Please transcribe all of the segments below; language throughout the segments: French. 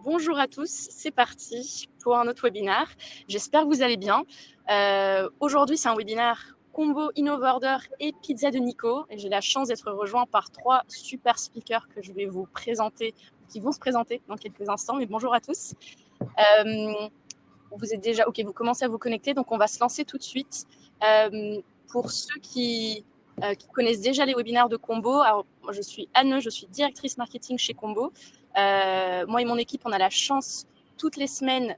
Bonjour à tous, c'est parti pour un autre webinaire. J'espère que vous allez bien. Aujourd'hui, c'est un webinaire Combo InnoveOrder et Pizza de Nico. Et j'ai la chance d'être rejoint par 3 super speakers que je vais vous présenter, qui vont se présenter dans quelques instants. Mais bonjour à tous. Vous êtes déjà OK, vous commencez à vous connecter, donc on va se lancer tout de suite. Pour ceux qui connaissent déjà les webinaires de Combo, alors moi je suis Anne, je suis directrice marketing chez Combo. Moi et mon équipe, on a la chance toutes les semaines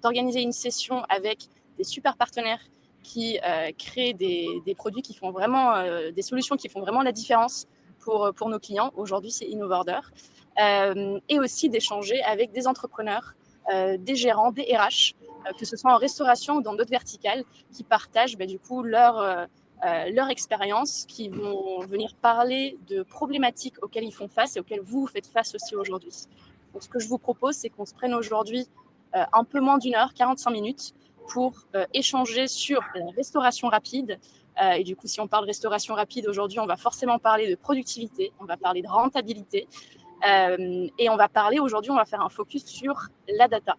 d'organiser une session avec des super partenaires qui créent des produits qui font vraiment, des solutions qui font vraiment la différence pour nos clients. Aujourd'hui, c'est InnoveOrder. Et aussi d'échanger avec des entrepreneurs, des gérants, des RH, que ce soit en restauration ou dans d'autres verticales, qui partagent du coup leur expérience, qui vont venir parler de problématiques auxquelles ils font face et auxquelles vous faites face aussi aujourd'hui. Donc, ce que je vous propose, c'est qu'on se prenne aujourd'hui un peu moins d'une heure, 45 minutes, pour échanger sur la restauration rapide. Et du coup, si on parle de restauration rapide aujourd'hui, on va forcément parler de productivité, on va parler de rentabilité. Et on va parler aujourd'hui, on va faire un focus sur la data.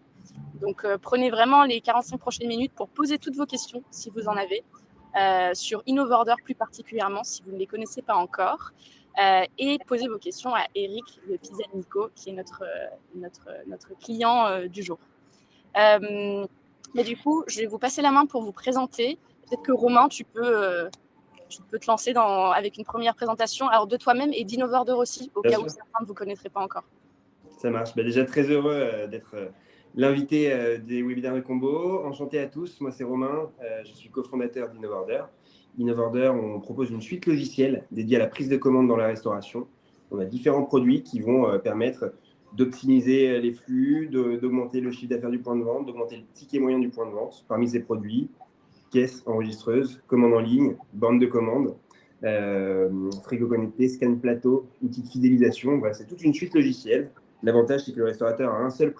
Donc, prenez vraiment les 45 prochaines minutes pour poser toutes vos questions, si vous en avez, sur InnoveOrder plus particulièrement, si vous ne les connaissez pas encore. Et posez vos questions à Eric de Pizza Nico, qui est notre client du jour. Mais du coup, je vais vous passer la main pour vous présenter. Peut-être que Romain, tu peux te lancer avec une première présentation, alors de toi-même et d'InnoveOrder aussi, au cas où certains ne vous connaîtraient pas encore. Ça marche. Déjà très heureux d'être l'invité des webinaires de Combo. Enchanté à tous. Moi, c'est Romain. Je suis cofondateur d'InnoveOrder. InnoveOrder, on propose une suite logicielle dédiée à la prise de commande dans la restauration. On a différents produits qui vont permettre d'optimiser les flux, d'augmenter le chiffre d'affaires du point de vente, d'augmenter le ticket moyen du point de vente. Parmi ces produits, caisse enregistreuse, commande en ligne, bande de commande, frigo connecté, scan plateau, outil de fidélisation. Voilà, c'est toute une suite logicielle. L'avantage, c'est que le restaurateur a un seul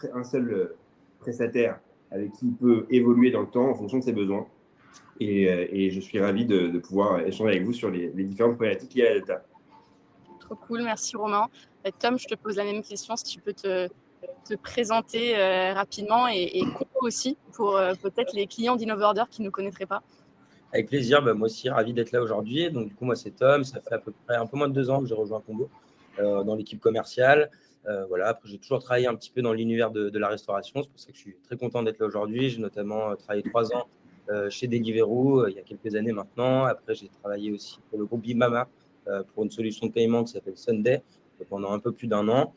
prestataire avec qui il peut évoluer dans le temps en fonction de ses besoins. Et je suis ravi de pouvoir échanger avec vous sur les différentes problématiques liées à la data. Trop cool, merci Romain. Tom, je te pose la même question, si tu peux te présenter rapidement et aussi pour peut-être les clients d'InnoveOrder qui ne nous connaîtraient pas. Avec plaisir, moi aussi, ravi d'être là aujourd'hui. Donc, du coup, moi, c'est Tom. Ça fait à peu près un peu moins de 2 ans que j'ai rejoint Combo dans l'équipe commerciale. Voilà. Après, j'ai toujours travaillé un petit peu dans l'univers de la restauration. C'est pour ça que je suis très content d'être là aujourd'hui. J'ai notamment travaillé 3 ans chez Deliveroo il y a quelques années maintenant. Après, j'ai travaillé aussi pour le groupe Bimama pour une solution de paiement qui s'appelle Sunday pendant un peu plus d'1 an.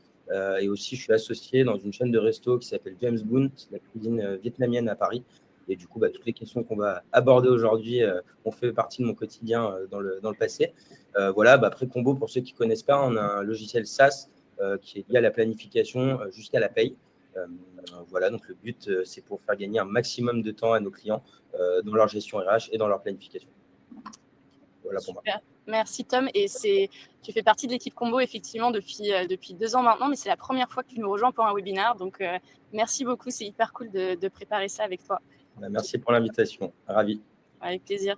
Et aussi, je suis associé dans une chaîne de resto qui s'appelle James Boon, c'est la cuisine vietnamienne à Paris. Et du coup, toutes les questions qu'on va aborder aujourd'hui ont fait partie de mon quotidien dans le passé. Voilà, après Combo, pour ceux qui ne connaissent pas, on a un logiciel SaaS qui est lié à la planification jusqu'à la paye. Voilà, donc le but, c'est pour faire gagner un maximum de temps à nos clients dans leur gestion RH et dans leur planification. Voilà pour moi. Merci Tom. Et tu fais partie de l'équipe Combo effectivement depuis 2 ans maintenant, mais c'est la première fois que tu nous rejoins pour un webinaire. Donc, merci beaucoup. C'est hyper cool de préparer ça avec toi. Merci pour l'invitation. Ravi. Avec plaisir.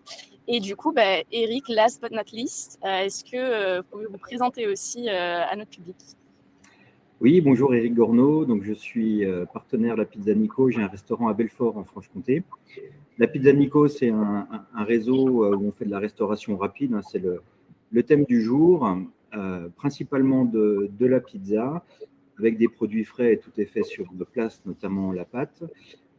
Et du coup, Eric, last but not least, est-ce que vous pouvez vous présenter aussi à notre public? Oui, bonjour, Eric Gorneau. Donc, je suis partenaire de la Pizza Nico. J'ai un restaurant à Belfort, en Franche-Comté. La Pizza Nico, c'est un réseau où on fait de la restauration rapide. C'est le thème du jour, principalement de la pizza, avec des produits frais et tout est fait sur place, notamment la pâte.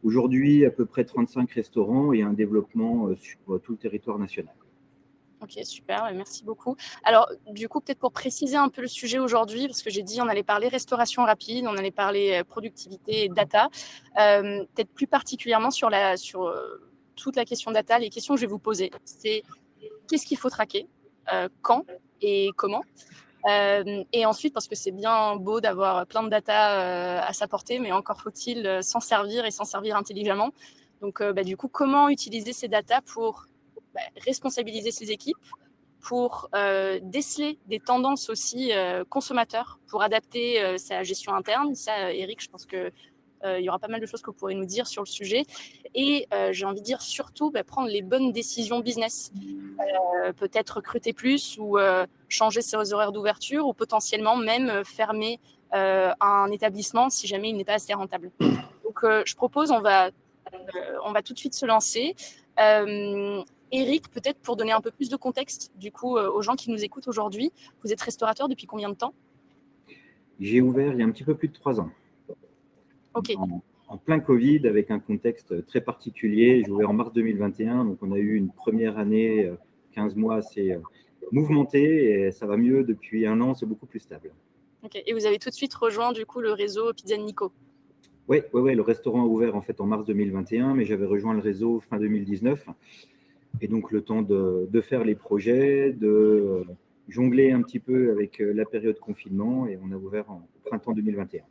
Aujourd'hui, à peu près 35 restaurants et un développement sur tout le territoire national. Ok, super, merci beaucoup. Alors, du coup, peut-être pour préciser un peu le sujet aujourd'hui, parce que j'ai dit on allait parler restauration rapide, on allait parler productivité et data, peut-être plus particulièrement sur toute la question data, les questions que je vais vous poser, c'est qu'est-ce qu'il faut traquer, quand et comment. Et ensuite, parce que c'est bien beau d'avoir plein de data à sa portée, mais encore faut-il s'en servir et s'en servir intelligemment. Donc, du coup, comment utiliser ces data pour responsabiliser ses équipes, pour déceler des tendances aussi consommateurs, pour adapter sa gestion interne. Ça, Eric, je pense que il y aura pas mal de choses que vous pourrez nous dire sur le sujet. Et j'ai envie de dire surtout prendre les bonnes décisions business. Peut-être recruter plus ou changer ses horaires d'ouverture ou potentiellement même fermer un établissement si jamais il n'est pas assez rentable. Donc, je propose, on va tout de suite se lancer. Eric, peut-être pour donner un peu plus de contexte du coup aux gens qui nous écoutent aujourd'hui, vous êtes restaurateur depuis combien de temps? J'ai ouvert il y a un petit peu plus de 3 ans. Ok. En plein Covid, avec un contexte très particulier. J'ai ouvert en mars 2021, donc on a eu une première année, 15 mois assez mouvementée, et ça va mieux depuis 1 an, c'est beaucoup plus stable. Ok. Et vous avez tout de suite rejoint du coup le réseau Pizza Nico? Oui, le restaurant a ouvert en fait en mars 2021, mais j'avais rejoint le réseau fin 2019. Et donc le temps de faire les projets, de jongler un petit peu avec la période confinement, et on a ouvert en printemps 2021.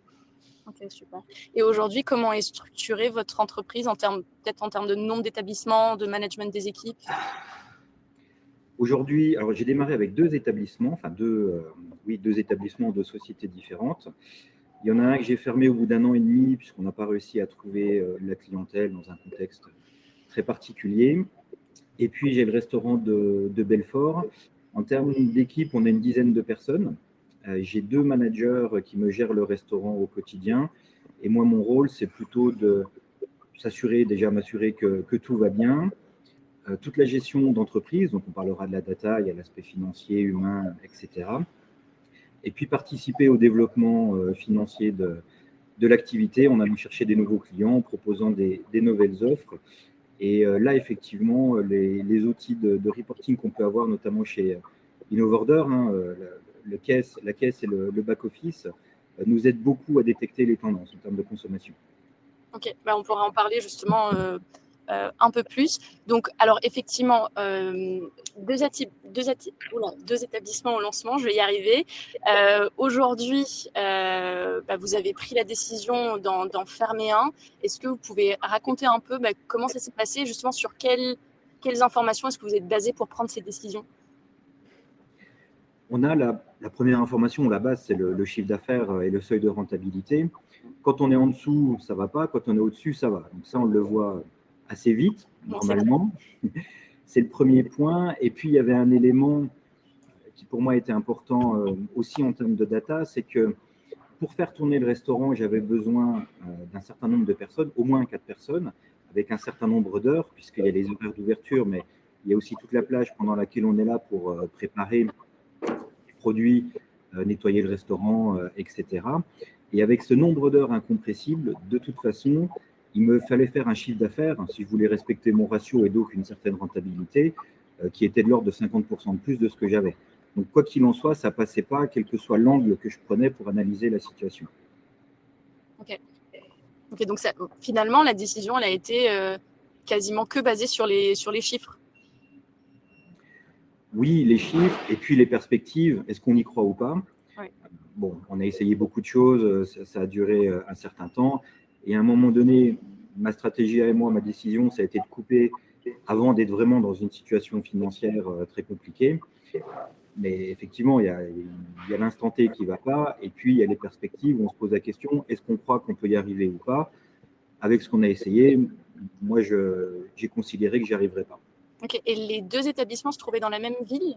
Ok, super. Et aujourd'hui, comment est structurée votre entreprise peut-être en termes de nombre d'établissements, de management des équipes? Aujourd'hui, alors j'ai démarré avec 2 établissements, enfin 2 établissements de sociétés différentes. Il y en a un que j'ai fermé au bout d'1 an et demi, puisqu'on n'a pas réussi à trouver la clientèle dans un contexte très particulier. Et puis j'ai le restaurant de Belfort. En termes d'équipe, on est une dizaine de personnes. J'ai 2 managers qui me gèrent le restaurant au quotidien. Et moi, mon rôle, c'est plutôt de m'assurer que tout va bien. Toute la gestion d'entreprise, donc on parlera de la data, il y a l'aspect financier, humain, etc. Et puis participer au développement financier de l'activité en allant chercher des nouveaux clients, en proposant des nouvelles offres. Et là, effectivement, les outils de reporting qu'on peut avoir, notamment chez InnoVorder, la caisse et le back-office, nous aident beaucoup à détecter les tendances en termes de consommation. Ok, on pourra en parler justement un peu plus. Donc, alors effectivement, 2 établissements au lancement, je vais y arriver. Aujourd'hui, vous avez pris la décision d'en fermer un. Est-ce que vous pouvez raconter un peu comment ça s'est passé, justement sur quelles informations est-ce que vous êtes basé pour prendre ces décisions? On a la première information, la base, c'est le chiffre d'affaires et le seuil de rentabilité. Quand on est en dessous, ça ne va pas. Quand on est au-dessus, ça va. Donc ça, on le voit assez vite, normalement. C'est le premier point. Et puis, il y avait un élément qui, pour moi, était important aussi en termes de data, c'est que pour faire tourner le restaurant, j'avais besoin d'un certain nombre de personnes, au moins 4 personnes, avec un certain nombre d'heures, puisqu'il y a les horaires d'ouverture, mais il y a aussi toute la plage pendant laquelle on est là pour préparer les produits, nettoyer le restaurant, etc. Et avec ce nombre d'heures incompressibles, de toute façon, il me fallait faire un chiffre d'affaires, si je voulais respecter mon ratio et donc une certaine rentabilité, qui était de l'ordre de 50% de plus de ce que j'avais. Donc, quoi qu'il en soit, ça ne passait pas, quel que soit l'angle que je prenais pour analyser la situation. Ok, donc finalement, la décision, elle a été quasiment que basée sur les chiffres. Oui, les chiffres et puis les perspectives, est-ce qu'on y croit ou pas? Oui. Bon, on a essayé beaucoup de choses, ça a duré un certain temps. Et à un moment donné, ma stratégie et moi, ma décision, ça a été de couper avant d'être vraiment dans une situation financière très compliquée. Mais effectivement, il y a l'instant T qui ne va pas, et puis il y a les perspectives où on se pose la question, est-ce qu'on croit qu'on peut y arriver ou pas? Avec ce qu'on a essayé, moi, j'ai considéré que j'y arriverais pas. Ok, et les 2 établissements se trouvaient dans la même ville?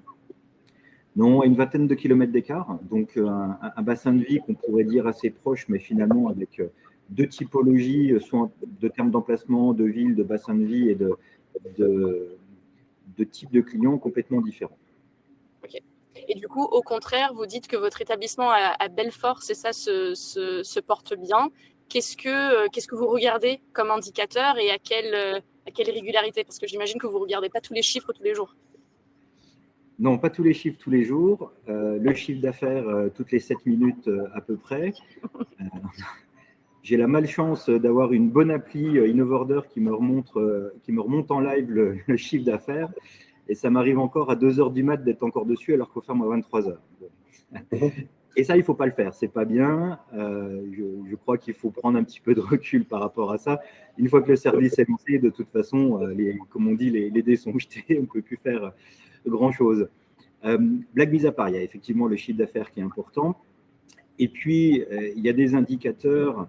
Non, à une vingtaine de kilomètres d'écart, donc un bassin de vie qu'on pourrait dire assez proche, mais finalement avec 2 typologies, soit de termes d'emplacement, de ville, de bassin de vie et de types de clients complètement différents. Ok. Et du coup, au contraire, vous dites que votre établissement à Belfort, c'est ça, se porte bien. Qu'est-ce que vous regardez comme indicateur et à quelle régularité? Parce que j'imagine que vous ne regardez pas tous les chiffres tous les jours. Non, pas tous les chiffres tous les jours. Le chiffre d'affaires toutes les 7 minutes à peu près. J'ai la malchance d'avoir une bonne appli InnoVorder qui me remonte en live le chiffre d'affaires. Et ça m'arrive encore à 2 heures du mat d'être encore dessus alors qu'il faut faire à 23 heures. Bon. Et ça, il ne faut pas le faire. C'est pas bien. Je crois qu'il faut prendre un petit peu de recul par rapport à ça. Une fois que le service est lancé, de toute façon, comme on dit, les dés sont jetés. On ne peut plus faire grand-chose. Blague mise à part, il y a effectivement le chiffre d'affaires qui est important. Et puis, il y a des indicateurs.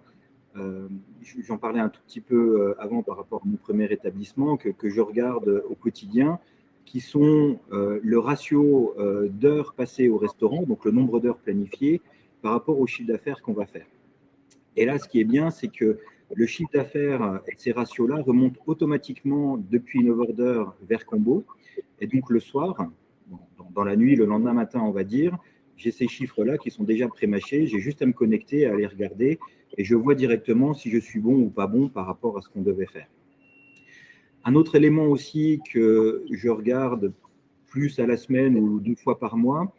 J'en parlais un tout petit peu avant par rapport à mon premier établissement que je regarde au quotidien, qui sont le ratio d'heures passées au restaurant, donc le nombre d'heures planifiées, par rapport au chiffre d'affaires qu'on va faire. Et là, ce qui est bien, c'est que le chiffre d'affaires et ces ratios-là remontent automatiquement depuis InnoveOrder vers Combo. Et donc, le soir, dans la nuit, le lendemain matin, on va dire, j'ai ces chiffres-là qui sont déjà pré-mâchés. J'ai juste à me connecter, à les regarder et je vois directement si je suis bon ou pas bon par rapport à ce qu'on devait faire. Un autre élément aussi que je regarde plus à la semaine ou 2 fois par mois,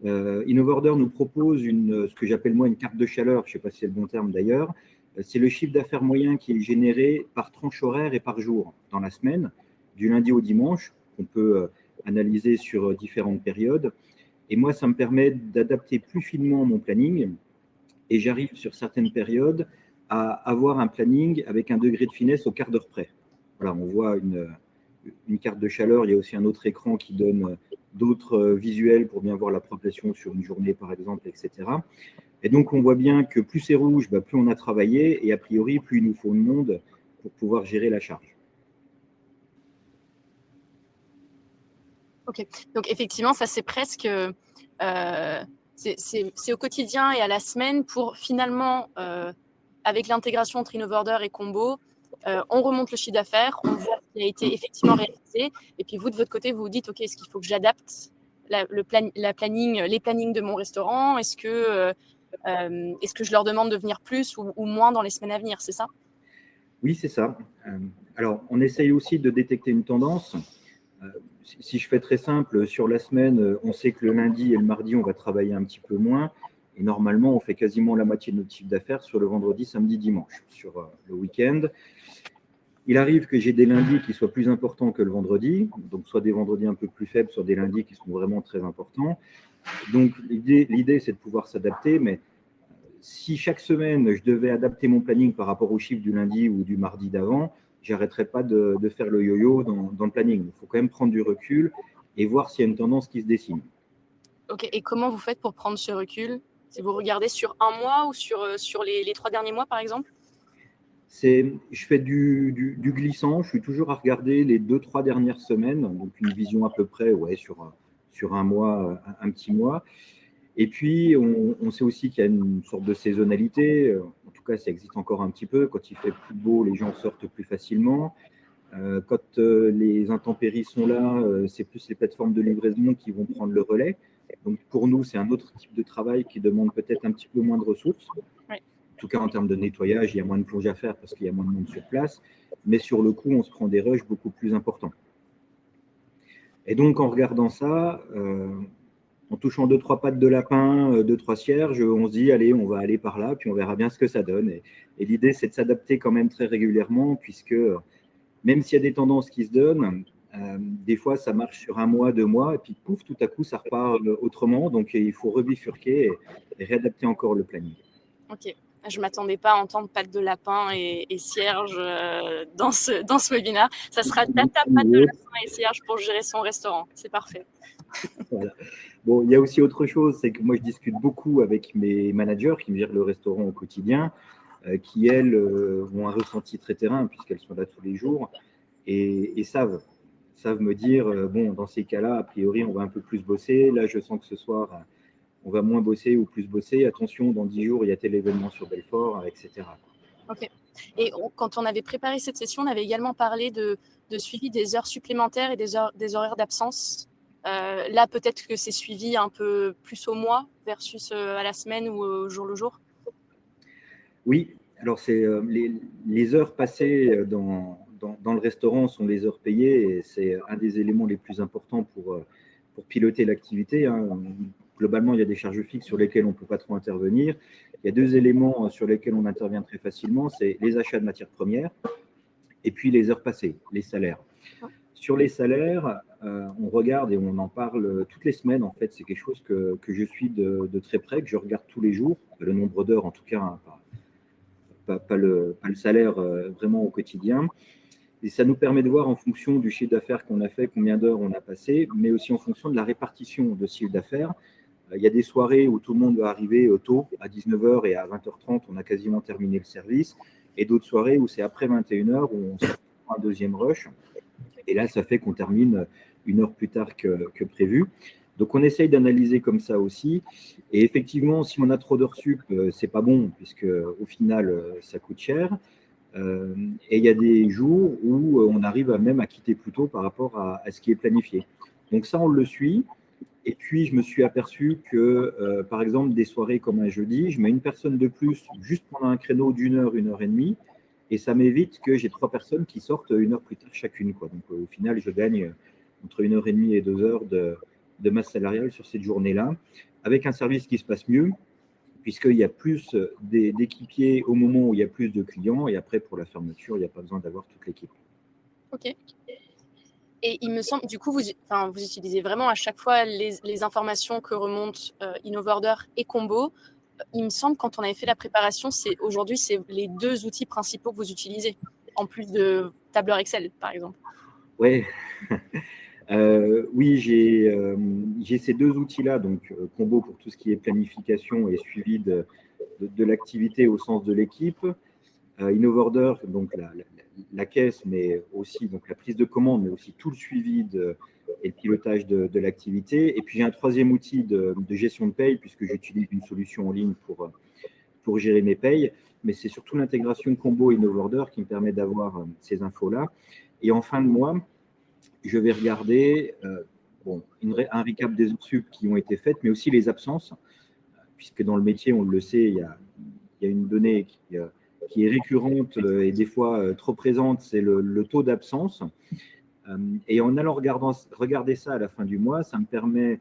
InnoveOrder nous propose ce que j'appelle moi une carte de chaleur, je ne sais pas si c'est le bon terme d'ailleurs. C'est le chiffre d'affaires moyen qui est généré par tranche horaire et par jour dans la semaine, du lundi au dimanche, qu'on peut analyser sur différentes périodes. Et moi, ça me permet d'adapter plus finement mon planning. Et j'arrive sur certaines périodes à avoir un planning avec un degré de finesse au quart d'heure près. Voilà, on voit une carte de chaleur. Il y a aussi un autre écran qui donne d'autres visuels pour bien voir la progression sur une journée, par exemple, etc. Et donc, on voit bien que plus c'est rouge, plus on a travaillé. Et a priori, plus il nous faut de monde pour pouvoir gérer la charge. Ok, donc effectivement, ça c'est presque, c'est au quotidien et à la semaine pour finalement, avec l'intégration entre InnoveOrder et Combo, on remonte le chiffre d'affaires, on voit ce qui a été effectivement réalisé, et puis vous de votre côté, vous vous dites, ok, est-ce qu'il faut que j'adapte les plannings de mon restaurant, est-ce que je leur demande de venir plus ou moins dans les semaines à venir, c'est ça? Oui, c'est ça. Alors, on essaye aussi de détecter une tendance. Si je fais très simple, sur la semaine, on sait que le lundi et le mardi, on va travailler un petit peu moins. Et normalement, on fait quasiment la moitié de notre chiffre d'affaires sur le vendredi, samedi, dimanche, sur le week-end. Il arrive que j'ai des lundis qui soient plus importants que le vendredi, donc soit des vendredis un peu plus faibles, soit des lundis qui sont vraiment très importants. Donc, l'idée, c'est de pouvoir s'adapter, mais si chaque semaine, je devais adapter mon planning par rapport au chiffre du lundi ou du mardi d'avant, j'arrêterais pas de faire le yo-yo dans le planning. Il faut quand même prendre du recul et voir s'il y a une tendance qui se dessine. Ok, et comment vous faites pour prendre ce recul? Si vous regardez sur un mois ou sur les 3 derniers mois, par exemple? Je fais du glissant, je suis toujours à regarder les 2-3 dernières semaines, donc une vision à peu près sur un mois, un petit mois. Et puis, on sait aussi qu'il y a une sorte de saisonnalité. En tout cas, ça existe encore un petit peu. Quand il fait plus beau, les gens sortent plus facilement. Quand les intempéries sont là, c'est plus les plateformes de livraison qui vont prendre le relais. Donc, pour nous, c'est un autre type de travail qui demande peut-être un petit peu moins de ressources. Oui. En tout cas, en termes de nettoyage, il y a moins de plonge à faire parce qu'il y a moins de monde sur place. Mais sur le coup, on se prend des rushs beaucoup plus importants. Et donc, en regardant ça, en touchant 2-3 pattes de lapin, 2-3 cierges, on se dit, allez, on va aller par là, puis on verra bien ce que ça donne. Et l'idée, c'est de s'adapter quand même très régulièrement, puisque même s'il y a des tendances qui se donnent, des fois, ça marche sur 1 mois, 2 mois, et puis pouf, tout à coup, ça repart autrement. Donc, il faut rebifurquer et réadapter encore le planning. Ok. Je ne m'attendais pas à entendre pattes de lapin et cierge dans ce webinaire. Ça sera data, pattes de lapin et cierge pour gérer son restaurant. C'est parfait. Voilà. Bon, il y a aussi autre chose, c'est que moi, je discute beaucoup avec mes managers qui me gèrent le restaurant au quotidien, qui, elles, ont un ressenti très terrain, puisqu'elles sont là tous les jours, et savent me dire, bon, dans ces cas-là, a priori, on va un peu plus bosser. Là, je sens que ce soir, on va moins bosser ou plus bosser. Attention, dans 10 jours, il y a tel événement sur Belfort, etc. Ok. Et quand on avait préparé cette session, on avait également parlé de suivi des heures supplémentaires et des horaires d'absence. Là, peut-être que c'est suivi un peu plus au mois versus à la semaine ou au jour le jour. Oui, alors c'est les heures passées dans le restaurant sont les heures payées et c'est un des éléments les plus importants pour piloter l'activité, hein. Globalement, il y a des charges fixes sur lesquelles on ne peut pas trop intervenir. Il y a 2 éléments sur lesquels on intervient très facilement, c'est les achats de matières premières et puis les heures passées, les salaires. Sur les salaires, on regarde et on en parle toutes les semaines. En fait, c'est quelque chose que je suis de très près, que je regarde tous les jours, le nombre d'heures en tout cas, hein, pas le salaire vraiment au quotidien. Et ça nous permet de voir en fonction du chiffre d'affaires qu'on a fait, combien d'heures on a passé, mais aussi en fonction de la répartition de chiffre d'affaires. Il y a des soirées où tout le monde va arriver tôt, à 19h et à 20h30, on a quasiment terminé le service. Et d'autres soirées où c'est après 21h où on se prend un deuxième rush. Et là, ça fait qu'on termine 1 heure plus tard que prévu. Donc, on essaye d'analyser comme ça aussi. Et effectivement, si on a trop d'heures sup, c'est pas bon, puisque au final, ça coûte cher. Et il y a des jours où on arrive même à quitter plus tôt par rapport à ce qui est planifié. Donc ça, on le suit. Et puis, je me suis aperçu que, par exemple, des soirées comme un jeudi, je mets une personne de plus juste pendant un créneau d'une heure et demie, et ça m'évite que j'ai 3 personnes qui sortent une heure plus tard chacune, quoi. Donc, au final, je gagne entre 1 heure et demie et 2 heures de masse salariale sur cette journée-là, avec un service qui se passe mieux, puisqu'il y a plus d'équipiers au moment où il y a plus de clients, et après, pour la fermeture, il n'y a pas besoin d'avoir toute l'équipe. Ok. Et il me semble, du coup, vous utilisez vraiment à chaque fois les informations que remontent InnoveOrder et Combo. Il me semble, quand on avait fait la préparation, aujourd'hui, c'est les 2 outils principaux que vous utilisez, en plus de tableur Excel, par exemple. Ouais. Oui, j'ai ces 2 outils-là, donc Combo pour tout ce qui est planification et suivi de l'activité au sens de l'équipe. InnoveOrder, donc la caisse, mais aussi donc la prise de commande, mais aussi tout le suivi et le pilotage de l'activité. Et puis j'ai un 3e outil de gestion de paye, puisque j'utilise une solution en ligne pour gérer mes payes. Mais c'est surtout l'intégration Combo et InnoveOrder qui me permet d'avoir ces infos-là. Et en fin de mois, je vais regarder un récap des heures sup qui ont été faites, mais aussi les absences, puisque dans le métier, on le sait, il y a une donnée qui est récurrente et des fois trop présente, c'est le taux d'absence. Et en allant regarder ça à la fin du mois, ça me permet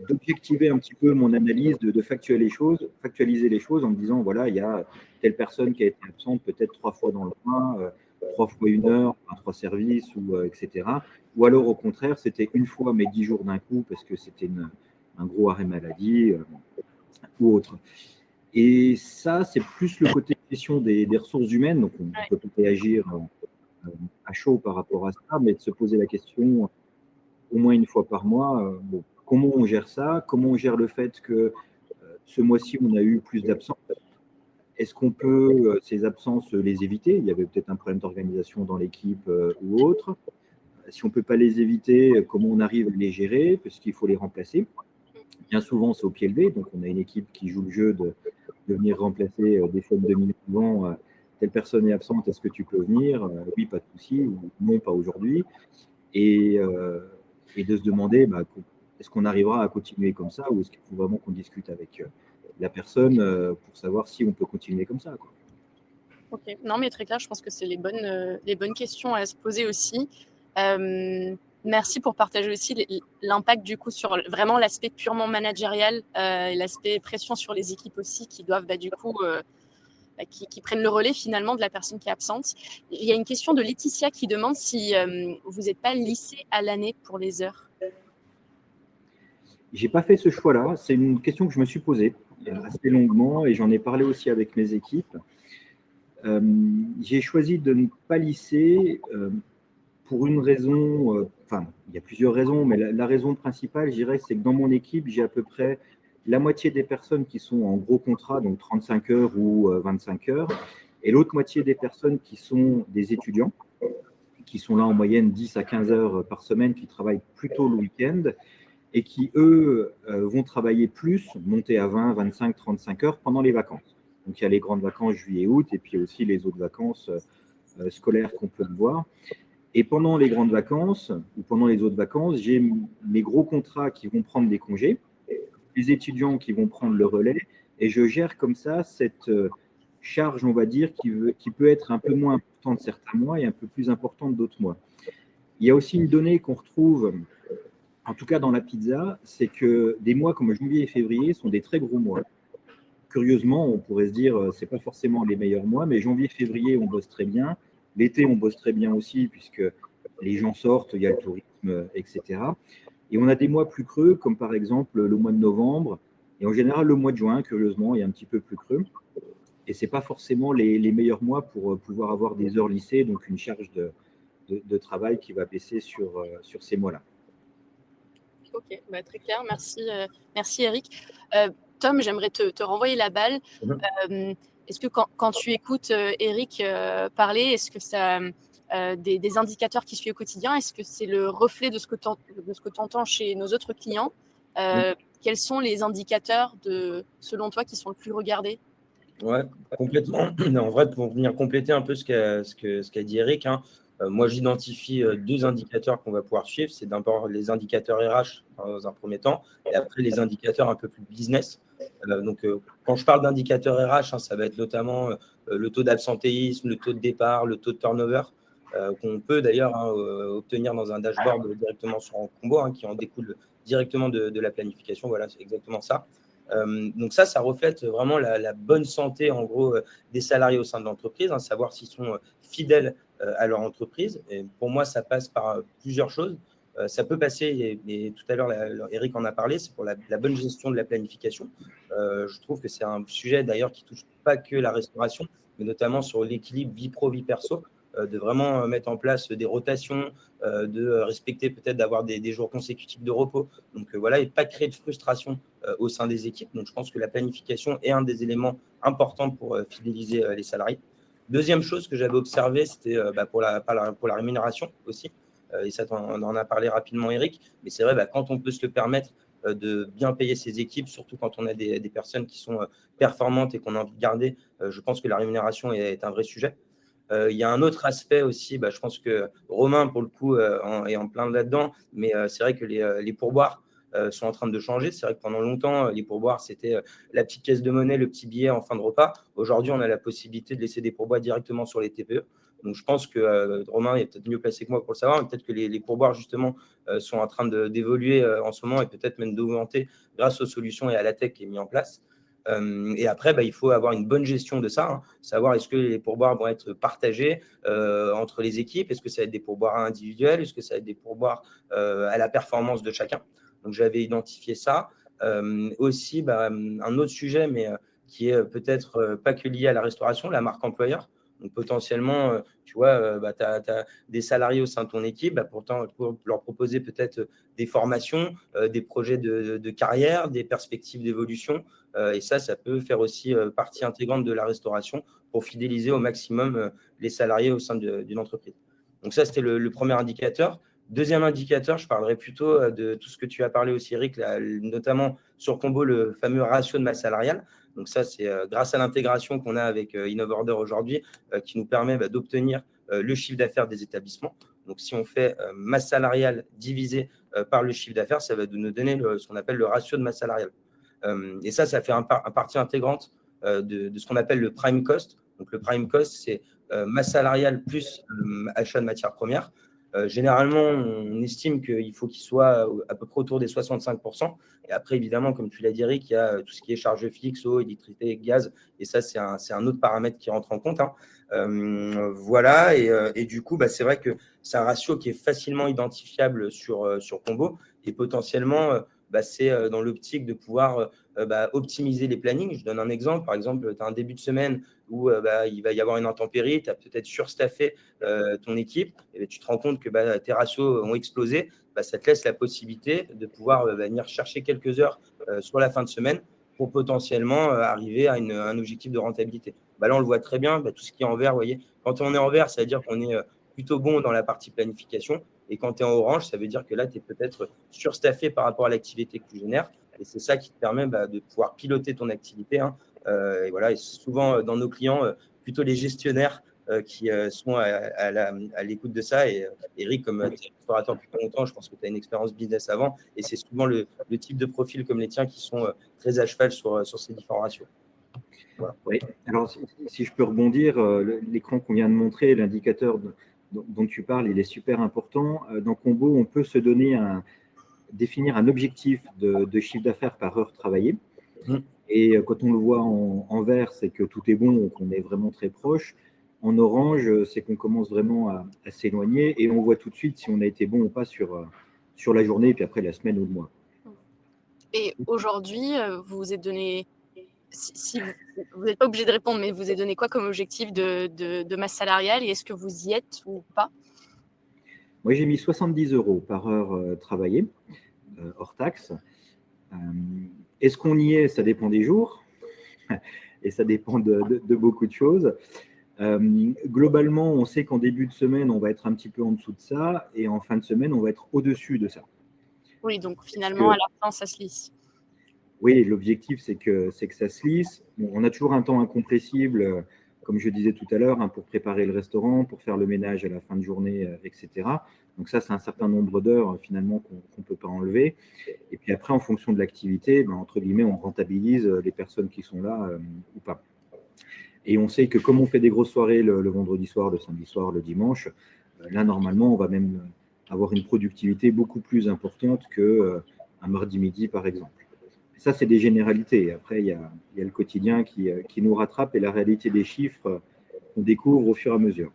d'objectiver un petit peu mon analyse, de factualiser les choses en me disant, voilà, il y a telle personne qui a été absente peut-être 3 fois dans le mois, 3 fois 1 heure, 3 services, etc. Ou alors, au contraire, c'était 1 fois, mais 10 jours d'un coup, parce que c'était un gros arrêt maladie ou autre. Et ça, c'est plus le côté gestion des ressources humaines. Donc, on peut réagir à chaud par rapport à ça, mais de se poser la question au moins 1 fois par mois, comment on gère ça? Comment on gère le fait que ce mois-ci, on a eu plus d'absences? Est-ce qu'on peut, ces absences, les éviter? Il y avait peut-être un problème d'organisation dans l'équipe ou autre. Si on ne peut pas les éviter, comment on arrive à les gérer? Parce qu'il faut les remplacer. Bien souvent, c'est au pied levé. Donc, on a une équipe qui joue le jeu de venir remplacer des fois 2 minutes avant. Telle personne est absente, est-ce que tu peux venir? Oui, pas de souci. Ou non, pas aujourd'hui. Et de se demander, est-ce qu'on arrivera à continuer comme ça, ou est-ce qu'il faut vraiment qu'on discute avec la personne pour savoir si on peut continuer comme ça, quoi. Ok, non, mais très clair, je pense que c'est les bonnes questions à se poser aussi. Merci pour partager aussi l'impact du coup sur vraiment l'aspect purement managérial et l'aspect pression sur les équipes aussi qui doivent qui prennent le relais finalement de la personne qui est absente. Il y a une question de Laetitia qui demande si vous n'êtes pas lissé à l'année pour les heures. J'ai pas fait ce choix-là. C'est une question que je me suis posée assez longuement et j'en ai parlé aussi avec mes équipes. J'ai choisi de ne pas lisser pour une raison, il y a plusieurs raisons, mais la raison principale, je dirais, c'est que dans mon équipe, j'ai à peu près la moitié des personnes qui sont en gros contrat, donc 35 heures ou 25 heures, et l'autre moitié des personnes qui sont des étudiants, qui sont là en moyenne 10 à 15 heures par semaine, qui travaillent plutôt le week-end, et qui, eux, vont travailler plus, monter à 20, 25, 35 heures pendant les vacances. Donc, il y a les grandes vacances juillet-août, et puis aussi les autres vacances scolaires qu'on peut voir. Et pendant les grandes vacances, ou pendant les autres vacances, j'ai mes gros contrats qui vont prendre des congés, les étudiants qui vont prendre le relais, et je gère comme ça cette charge, on va dire, qui peut être un peu moins importante certains mois et un peu plus importante d'autres mois. Il y a aussi une donnée qu'on retrouve, en tout cas dans la pizza, c'est que des mois comme janvier et février sont des très gros mois. Curieusement, on pourrait se dire, c'est pas forcément les meilleurs mois, mais janvier, février, on bosse très bien. L'été, on bosse très bien aussi, puisque les gens sortent, il y a le tourisme, etc. Et on a des mois plus creux, comme par exemple le mois de novembre, et en général le mois de juin, curieusement, est un petit peu plus creux. Et ce n'est pas forcément les meilleurs mois pour pouvoir avoir des heures lissées, donc une charge de travail qui va baisser sur ces mois-là. Ok, très clair. Merci Eric. Tom, j'aimerais te renvoyer la balle. Est-ce que quand tu écoutes Eric parler, est-ce que ça des indicateurs qui suivent au quotidien, est-ce que c'est le reflet de ce que tu entends chez nos autres clients? Quels sont les indicateurs, selon toi, qui sont le plus regardés? Ouais, complètement. En vrai, pour venir compléter un peu ce qu'a dit Eric, hein, moi, j'identifie 2 indicateurs qu'on va pouvoir suivre. C'est d'abord les indicateurs RH dans un premier temps, et après les indicateurs un peu plus business. Quand je parle d'indicateurs RH, hein, ça va être notamment le taux d'absentéisme, le taux de départ, le taux de turnover, qu'on peut d'ailleurs obtenir dans un dashboard directement sur Combo, hein, qui en découle directement de la planification. Voilà, c'est exactement ça. Donc ça reflète vraiment la bonne santé, en gros, des salariés au sein de l'entreprise, hein, savoir s'ils sont fidèles à leur entreprise. Et pour moi, ça passe par plusieurs choses. Ça peut passer, et tout à l'heure, Eric en a parlé, c'est pour la bonne gestion de la planification. Je trouve que c'est un sujet d'ailleurs qui touche pas que la restauration, mais notamment sur l'équilibre vie pro, vie perso, de vraiment mettre en place des rotations, de respecter peut-être d'avoir des jours consécutifs de repos. Donc voilà, et pas créer de frustration au sein des équipes. Donc je pense que la planification est un des éléments importants pour fidéliser les salariés. Deuxième chose que j'avais observé, c'était pour la rémunération aussi. Et ça, on en a parlé rapidement, Eric. Mais c'est vrai, quand on peut se le permettre de bien payer ses équipes, surtout quand on a des personnes qui sont performantes et qu'on a envie de garder, je pense que la rémunération est un vrai sujet. Il y a un autre aspect aussi, je pense que Romain, pour le coup, est en plein là-dedans, mais c'est vrai que les pourboires sont en train de changer. C'est vrai que pendant longtemps, les pourboires, c'était la petite caisse de monnaie, le petit billet en fin de repas. Aujourd'hui, on a la possibilité de laisser des pourboires directement sur les TPE. Donc, je pense que Romain est peut-être mieux placé que moi pour le savoir, mais peut-être que les pourboires, justement, sont en train d'évoluer en ce moment et peut-être même d'augmenter grâce aux solutions et à la tech qui est mise en place. Et après, il faut avoir une bonne gestion de ça, hein, savoir est-ce que les pourboires vont être partagés entre les équipes, est-ce que ça va être des pourboires individuels, est-ce que ça va être des pourboires à la performance de chacun. Donc, j'avais identifié ça. Aussi, un autre sujet, mais qui est peut-être pas que lié à la restauration, la marque employeur. Donc, potentiellement, tu vois, tu as des salariés au sein de ton équipe, pourtant, pour leur proposer peut-être des formations, des projets de carrière, des perspectives d'évolution. Et ça peut faire aussi partie intégrante de la restauration pour fidéliser au maximum les salariés au sein d'une entreprise. Donc ça, c'était le premier indicateur. Deuxième indicateur, je parlerai plutôt de tout ce que tu as parlé aussi, Eric, là, notamment sur Combo, le fameux ratio de masse salariale. Donc ça, c'est grâce à l'intégration qu'on a avec InnovOrder aujourd'hui qui nous permet d'obtenir le chiffre d'affaires des établissements. Donc si on fait masse salariale divisée par le chiffre d'affaires, ça va nous donner ce qu'on appelle le ratio de masse salariale. Et ça fait un partie intégrante de ce qu'on appelle le prime cost. Donc le prime cost, c'est masse salariale plus achat de matières premières. Généralement, on estime qu'il faut qu'il soit à peu près autour des 65%. Et après, évidemment, comme tu l'as dit, Eric, il y a tout ce qui est charges fixes, eau, électricité, gaz. Et ça, c'est un autre paramètre qui rentre en compte, hein. Voilà. Et du coup, c'est vrai que c'est un ratio qui est facilement identifiable sur Combo. Et potentiellement, c'est dans l'optique de pouvoir optimiser les plannings. Je donne un exemple. Par exemple, tu as un début de semaine où il va y avoir une intempérie, tu as peut-être surstaffé ton équipe, et tu te rends compte que tes ratios ont explosé. Ça te laisse la possibilité de pouvoir venir chercher quelques heures sur la fin de semaine pour potentiellement arriver à un objectif de rentabilité. Là, on le voit très bien, tout ce qui est en vert, vous voyez, quand on est en vert, ça veut dire qu'on est plutôt bon dans la partie planification. Et quand tu es en orange, ça veut dire que là, tu es peut-être surstaffé par rapport à l'activité que tu génères. Et c'est ça qui te permet de pouvoir piloter ton activité, hein. Et voilà, et souvent, dans nos clients, plutôt les gestionnaires qui sont à l'écoute de ça. Et Eric, comme tu es restaurateur depuis longtemps, je pense que tu as une expérience business avant. Et c'est souvent le type de profil comme les tiens qui sont très à cheval sur ces différents ratios. Voilà. Oui. Alors, si je peux rebondir, l'écran qu'on vient de montrer, l'indicateur dont tu parles, il est super important. Dans Combo, on peut se définir un objectif de chiffre d'affaires par heure travaillée. Et quand on le voit en vert, c'est que tout est bon, qu'on est vraiment très proche. En orange, c'est qu'on commence vraiment à s'éloigner et on voit tout de suite si on a été bon ou pas sur la journée, et puis après la semaine ou le mois. Et aujourd'hui, vous vous êtes donné, si vous n'êtes pas obligé de répondre, mais vous vous êtes donné quoi comme objectif de masse salariale et est-ce que vous y êtes ou pas? Moi, j'ai mis 70 € par heure travaillée, hors taxe. Est-ce qu'on y est? Ça dépend des jours et ça dépend de beaucoup de choses. Globalement, on sait qu'en début de semaine, on va être un petit peu en dessous de ça et en fin de semaine, on va être au-dessus de ça. Oui, donc finalement, à la fin, ça se lisse. Oui, l'objectif, c'est que ça se lisse. Bon, on a toujours un temps incompressible, comme je disais tout à l'heure, hein, pour préparer le restaurant, pour faire le ménage à la fin de journée, etc. Donc ça, c'est un certain nombre d'heures finalement qu'on ne peut pas enlever. Et puis après, en fonction de l'activité, ben, entre guillemets, on rentabilise les personnes qui sont là ou pas. Et on sait que comme on fait des grosses soirées le vendredi soir, le samedi soir, le dimanche, là, normalement, on va même avoir une productivité beaucoup plus importante qu'un mardi midi, par exemple. Ça, c'est des généralités. Après, il y a le quotidien qui nous rattrape et la réalité des chiffres qu'on découvre au fur et à mesure.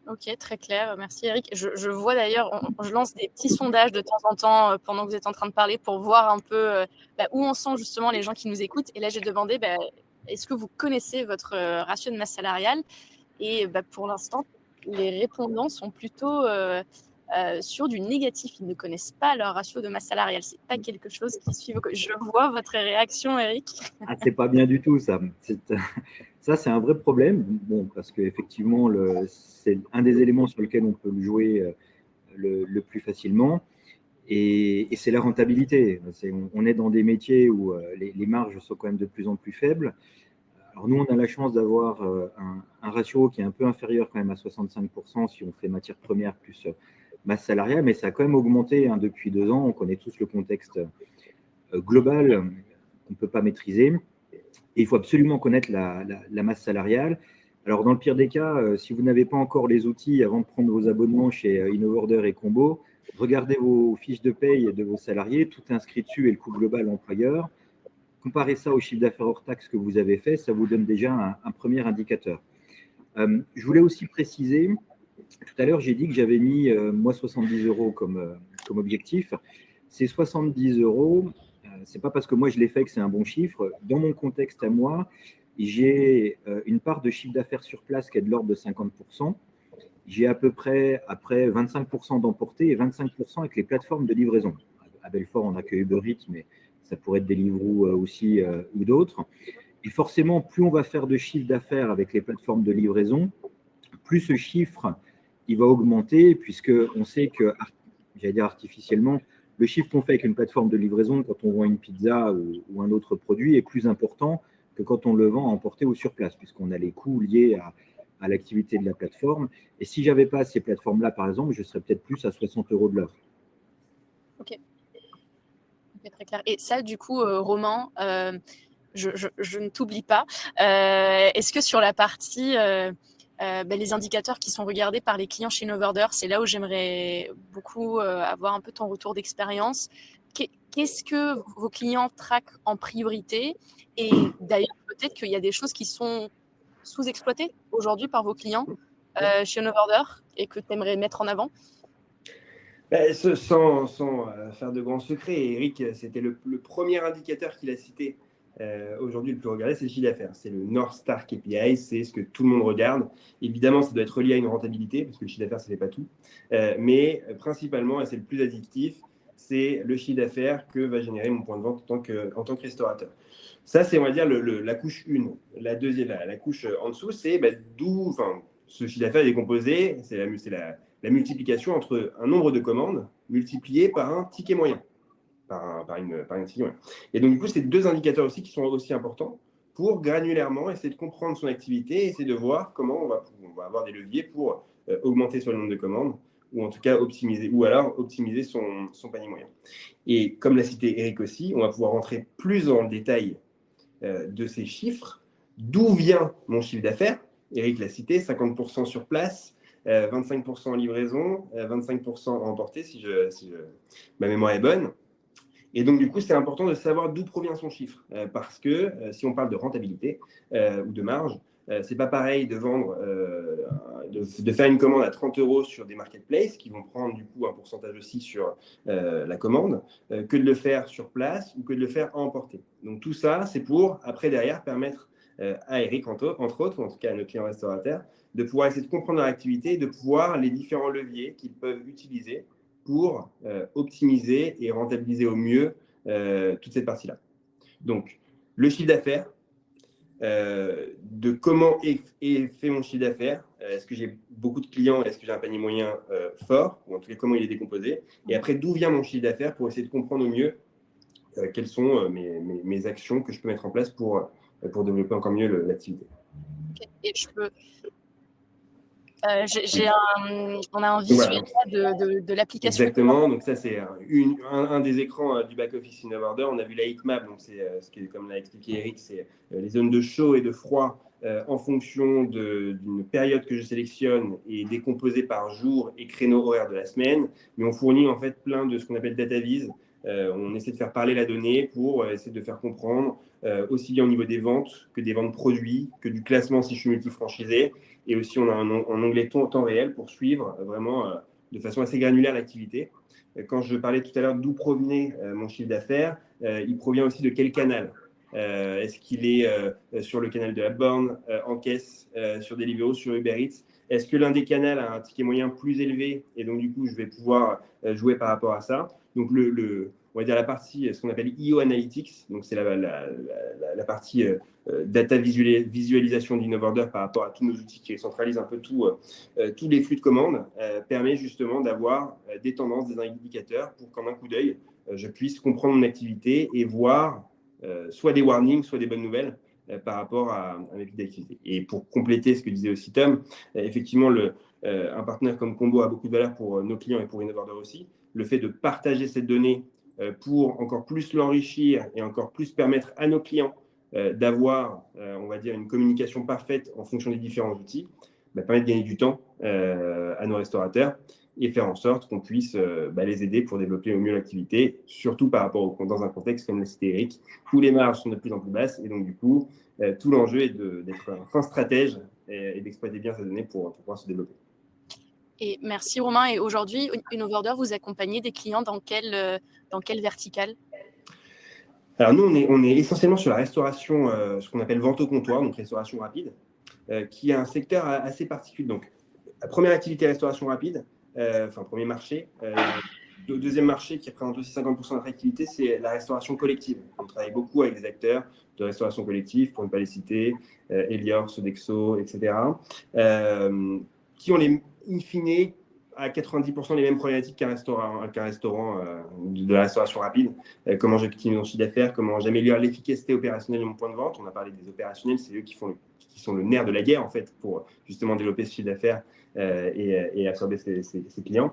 Ok, très clair. Merci Eric. Je vois d'ailleurs, je lance des petits sondages de temps en temps pendant que vous êtes en train de parler pour voir un peu où en sont justement les gens qui nous écoutent. Et là, j'ai demandé, est-ce que vous connaissez votre ratio de masse salariale? Et pour l'instant, les répondants sont plutôt sur du négatif. Ils ne connaissent pas leur ratio de masse salariale. C'est pas quelque chose qui suit. Je vois votre réaction, Eric. Ah, c'est pas bien du tout, ça. Ça, c'est un vrai problème. Bon, parce qu'effectivement, c'est un des éléments sur lesquels on peut le jouer le plus facilement. Et c'est la rentabilité. On est dans des métiers où les marges sont quand même de plus en plus faibles. Alors nous, on a la chance d'avoir un ratio qui est un peu inférieur quand même à 65% si on fait matière première plus masse salariale, mais ça a quand même augmenté depuis 2 ans. On connaît tous le contexte global qu'on ne peut pas maîtriser. Et il faut absolument connaître la masse salariale. Alors, dans le pire des cas, si vous n'avez pas encore les outils avant de prendre vos abonnements chez InnoOrder et Combo, regardez vos fiches de paye de vos salariés, tout est inscrit dessus et le coût global employeur. Comparez ça au chiffre d'affaires hors taxe que vous avez fait, ça vous donne déjà un premier indicateur. Je voulais aussi préciser, tout à l'heure, j'ai dit que j'avais mis, moi, 70 € comme objectif. Ces 70 €, ce n'est pas parce que moi je l'ai fait que c'est un bon chiffre. Dans mon contexte à moi, j'ai une part de chiffre d'affaires sur place qui est de l'ordre de 50%. J'ai à peu près après 25% d'emporté et 25% avec les plateformes de livraison. À Belfort, on n'a que Uber Eats, mais ça pourrait être Deliveroo aussi ou d'autres. Et forcément, plus on va faire de chiffre d'affaires avec les plateformes de livraison, plus ce chiffre il va augmenter, puisqu'on sait que, j'allais dire artificiellement, le chiffre qu'on fait avec une plateforme de livraison quand on vend une pizza ou un autre produit est plus important que quand on le vend à emporter ou sur place, puisqu'on a les coûts liés à l'activité de la plateforme. Et si je n'avais pas ces plateformes-là, par exemple, je serais peut-être plus à 60 € de l'heure. Ok, très clair. Et ça, du coup, Romain, je ne t'oublie pas. Est-ce que sur la partie, les indicateurs qui sont regardés par les clients chez InnoOrder, c'est là où j'aimerais beaucoup avoir un peu ton retour d'expérience. Qu'est-ce que vos clients traquent en priorité? Et d'ailleurs, peut-être qu'il y a des choses qui sont sous-exploitées aujourd'hui par vos clients chez InnoOrder et que tu aimerais mettre en avant? Sans faire de grands secrets, Eric, c'était le premier indicateur qu'il a cité aujourd'hui le plus regardé, c'est le chiffre d'affaires. C'est le North Star KPI, c'est ce que tout le monde regarde. Évidemment, ça doit être relié à une rentabilité, parce que le chiffre d'affaires, ça ne fait pas tout. Mais principalement, et c'est le plus addictif, c'est le chiffre d'affaires que va générer mon point de vente en tant que restaurateur. Ça, c'est, on va dire, la couche 1. La deuxième, la couche en dessous, c'est d'où ce chiffre d'affaires est composé, c'est la multiplication entre un nombre de commandes multiplié par un ticket moyen. Par une ticket moyen. Et donc, du coup, c'est deux indicateurs aussi qui sont aussi importants pour granulairement essayer de comprendre son activité et essayer de voir comment on va avoir des leviers pour augmenter son nombre de commandes ou en tout cas optimiser son panier moyen. Et comme l'a cité Eric aussi, on va pouvoir rentrer plus dans le détail de ces chiffres. D'où vient mon chiffre d'affaires? Eric l'a cité, 50% sur place, 25% en livraison, 25% en emporté, si ma mémoire est bonne. Et donc, du coup, c'est important de savoir d'où provient son chiffre. Parce que si on parle de rentabilité ou de marge, c'est pas pareil de vendre, de faire une commande à 30 € sur des marketplaces qui vont prendre du coup un pourcentage aussi sur la commande, que de le faire sur place ou que de le faire à emporter. Donc tout ça, c'est pour après derrière permettre à Eric entre autres, ou en tout cas à nos clients restaurateurs, de pouvoir essayer de comprendre leur activité et de pouvoir les différents leviers qu'ils peuvent utiliser pour optimiser et rentabiliser au mieux toute cette partie-là. Donc, le chiffre d'affaires, de comment est fait mon chiffre d'affaires, Est-ce que j'ai beaucoup de clients? Est-ce que j'ai un panier moyen fort? Ou en tout cas, comment il est décomposé? Et après, d'où vient mon chiffre d'affaires pour essayer de comprendre au mieux quelles sont mes actions que je peux mettre en place pour développer encore mieux l'activité. Okay. Et je peux... on a un visuel de l'application. Exactement. Donc ça, c'est un des écrans du back-office Innovorder. On a vu la heatmap. Donc c'est ce qui est, comme l'a expliqué Eric, c'est les zones de chaud et de froid en fonction d'une période que je sélectionne et décomposée par jour et créneau horaire de la semaine. Mais on fournit en fait plein de ce qu'on appelle data viz. On essaie de faire parler la donnée pour essayer de faire comprendre aussi bien au niveau des ventes que des ventes produits, que du classement si je suis multifranchisé. Et aussi, on a un onglet temps réel pour suivre vraiment de façon assez granulaire l'activité. Quand je parlais tout à l'heure d'où provenait mon chiffre d'affaires, il provient aussi de quel canal. Est-ce qu'il est sur le canal de la borne, en caisse, sur Deliveroo, sur Uber Eats? Est-ce que l'un des canaux a un ticket moyen plus élevé et donc du coup, je vais pouvoir jouer par rapport à ça? Donc, on va dire la partie, ce qu'on appelle IO Analytics, donc c'est la partie data visualisation d'Innovorder par rapport à tous nos outils qui centralisent un peu tous les flux de commandes, permet justement d'avoir des tendances, des indicateurs pour qu'en un coup d'œil, je puisse comprendre mon activité et voir soit des warnings, soit des bonnes nouvelles par rapport à mes pics d'activité. Et pour compléter ce que disait aussi Tom, effectivement, un partenaire comme Combo a beaucoup de valeur pour nos clients et pour Innovorder aussi. Le fait de partager cette donnée pour encore plus l'enrichir et encore plus permettre à nos clients d'avoir, on va dire, une communication parfaite en fonction des différents outils, permet de gagner du temps à nos restaurateurs et faire en sorte qu'on puisse les aider pour développer au mieux l'activité, surtout par rapport dans un contexte comme l'a cité Eric, où les marges sont de plus en plus basses. Et donc, du coup, tout l'enjeu est d'être un fin stratège et d'exploiter bien ces données pour pouvoir se développer. Et merci Romain. Et aujourd'hui, Innovorder, vous accompagnez des clients dans quelle verticale? Alors nous, on est essentiellement sur la restauration, ce qu'on appelle vente au comptoir, donc restauration rapide, qui est un secteur assez particulier. Donc, la première activité restauration rapide, premier marché. Deuxième marché qui représente aussi 50% de notre activité, c'est la restauration collective. On travaille beaucoup avec des acteurs de restauration collective, pour ne pas les citer, Elior, Sodexo, etc., qui ont in fine à 90% les mêmes problématiques qu'un restaurant de la restauration rapide. Comment j'optimise mon chiffre d'affaires, comment j'améliore l'efficacité opérationnelle de mon point de vente. On a parlé des opérationnels, c'est eux qui sont le nerf de la guerre en fait pour justement développer ce chiffre d'affaires et absorber ses clients.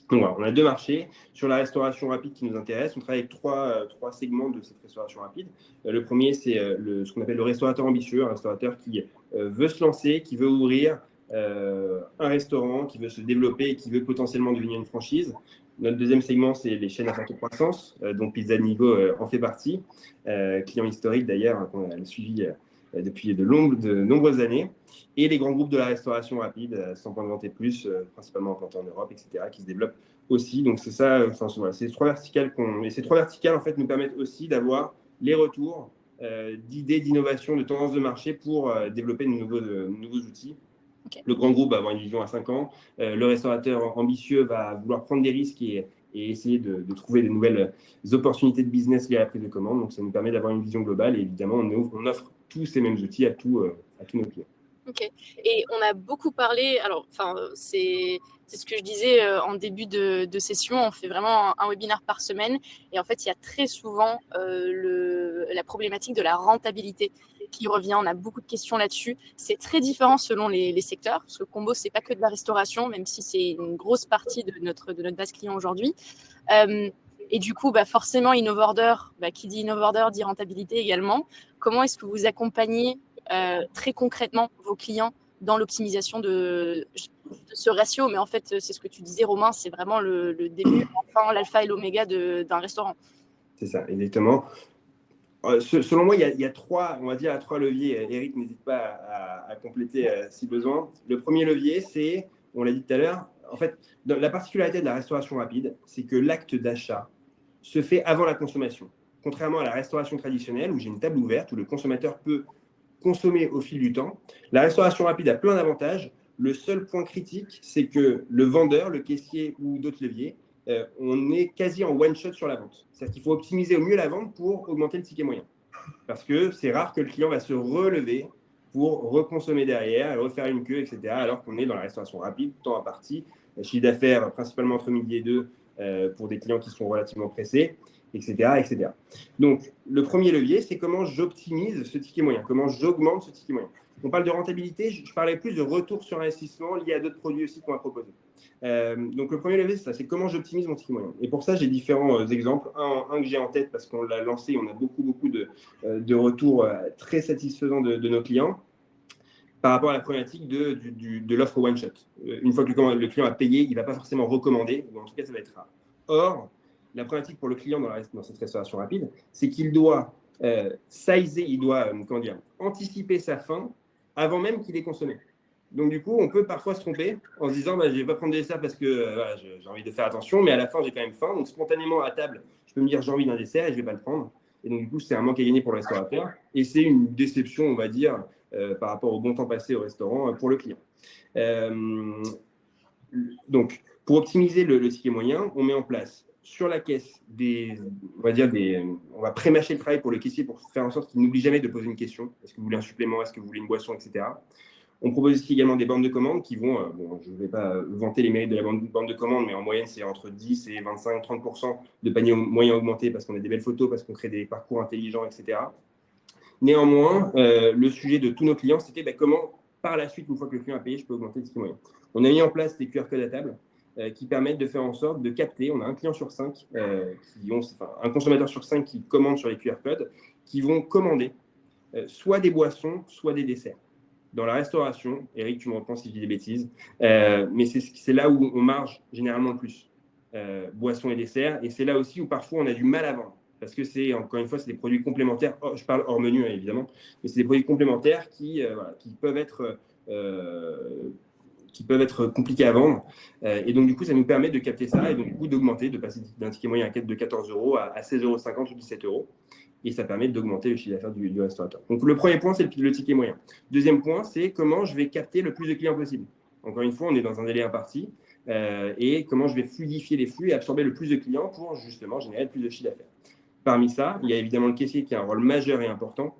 Donc voilà, on a deux marchés. Sur la restauration rapide qui nous intéresse, on travaille avec trois segments de cette restauration rapide. Le premier, c'est ce qu'on appelle le restaurateur ambitieux, un restaurateur qui veut se lancer, qui veut ouvrir un restaurant, qui veut se développer et qui veut potentiellement devenir une franchise. Notre deuxième segment, c'est les chaînes à forte croissance, dont Pizza Nico en fait partie. Client historique d'ailleurs, qu'on a suivi depuis de nombreuses années. Et les grands groupes de la restauration rapide, 100 points de vente et plus, principalement implantés en Europe, etc., qui se développent aussi. Donc c'est ça, voilà, ces trois verticales et ces trois verticales en fait nous permettent aussi d'avoir les retours d'idées, d'innovation, de tendances de marché pour développer de nouveaux outils. Okay. Le grand groupe va avoir une vision à 5 ans. Le restaurateur ambitieux va vouloir prendre des risques et essayer de trouver de nouvelles opportunités de business liées à la prise de commande. Donc, ça nous permet d'avoir une vision globale et évidemment, on offre tous ces mêmes outils à tous nos clients. Ok. Et on a beaucoup parlé, alors, c'est ce que je disais en début de session, on fait vraiment un webinaire par semaine et en fait, il y a très souvent la problématique de la rentabilité qui revient. On a beaucoup de questions là-dessus. C'est très différent selon les secteurs, parce que Combo, c'est pas que de la restauration, même si c'est une grosse partie de notre base client aujourd'hui. Et du coup, forcément, Innovorder, qui dit Innovorder dit rentabilité également. Comment est-ce que vous accompagnez très concrètement vos clients dans l'optimisation de ce ratio? Mais en fait, c'est ce que tu disais, Romain, c'est vraiment le début, l'alpha et l'oméga d'un restaurant. C'est ça, exactement. Selon moi, il y a trois leviers. Eric, n'hésite pas à compléter si besoin. Le premier levier, c'est, on l'a dit tout à l'heure, en fait, la particularité de la restauration rapide, c'est que l'acte d'achat se fait avant la consommation. Contrairement à la restauration traditionnelle, où j'ai une table ouverte, où le consommateur peut consommer au fil du temps, la restauration rapide a plein d'avantages. Le seul point critique, c'est que le vendeur, le caissier ou d'autres leviers, on est quasi en one-shot sur la vente. C'est-à-dire qu'il faut optimiser au mieux la vente pour augmenter le ticket moyen. Parce que c'est rare que le client va se relever pour reconsommer derrière et refaire une queue, etc. Alors qu'on est dans la restauration rapide, temps imparti, chiffre d'affaires principalement entre midi et 2 pour des clients qui sont relativement pressés, etc., etc. Donc, le premier levier, c'est comment j'optimise ce ticket moyen, comment j'augmente ce ticket moyen. On parle de rentabilité, je parlais plus de retour sur investissement lié à d'autres produits aussi qu'on va proposer. Donc, le premier levier, c'est ça, c'est comment j'optimise mon ticket moyen. Et pour ça, j'ai différents exemples. Un que j'ai en tête parce qu'on l'a lancé, on a beaucoup de retours très satisfaisants de nos clients par rapport à la problématique de l'offre one shot. Une fois que le client a payé, il ne va pas forcément recommander, ou en tout cas, ça va être rare. Or, la problématique pour le client dans cette restauration rapide, c'est qu'il doit sizer, il doit anticiper sa faim avant même qu'il ait consommé. Donc, du coup, on peut parfois se tromper en se disant je ne vais pas prendre des desserts parce que voilà, j'ai envie de faire attention, mais à la fin, j'ai quand même faim. Donc, spontanément, à table, je peux me dire j'ai envie d'un dessert et je ne vais pas le prendre. Et donc, du coup, c'est un manque à gagner pour le restaurateur. Et c'est une déception, on va dire, par rapport au bon temps passé au restaurant pour le client. Donc, pour optimiser le ticket moyen, on met en place sur la caisse on va pré-mâcher le travail pour le caissier pour faire en sorte qu'il n'oublie jamais de poser une question. Est-ce que vous voulez un supplément? Est-ce que vous voulez une boisson, etc. On propose aussi également des bandes de commande qui vont, je ne vais pas vanter les mérites de la bande de commande, mais en moyenne, c'est entre 10 et 25-30% de panier moyen augmenté parce qu'on a des belles photos, parce qu'on crée des parcours intelligents, etc. Néanmoins, le sujet de tous nos clients, c'était comment, par la suite, une fois que le client a payé, je peux augmenter le ticket moyen. On a mis en place des QR codes à table qui permettent de faire en sorte de capter. On a un client sur 5, un consommateur sur 5 qui commande sur les QR codes, qui vont commander soit des boissons, soit des desserts. Dans la restauration, Eric, tu me reprends si je dis des bêtises, mais c'est là où on marge généralement le plus. Boissons et desserts. Et c'est là aussi où parfois on a du mal à vendre. Parce que c'est, encore une fois, c'est des produits complémentaires. Je parle hors menu, hein, évidemment, mais c'est des produits complémentaires qui peuvent être compliqués à vendre. Et donc, du coup, ça nous permet de capter ça et donc, du coup, d'augmenter, de passer d'un ticket moyen de 14 € à 16,50 € ou 17 €. Et ça permet d'augmenter le chiffre d'affaires du restaurateur. Donc, le premier point, c'est le ticket moyen. Deuxième point, c'est comment je vais capter le plus de clients possible. Encore une fois, on est dans un délai imparti. Et comment je vais fluidifier les flux et absorber le plus de clients pour justement générer le plus de chiffre d'affaires. Parmi ça, il y a évidemment le caissier qui a un rôle majeur et important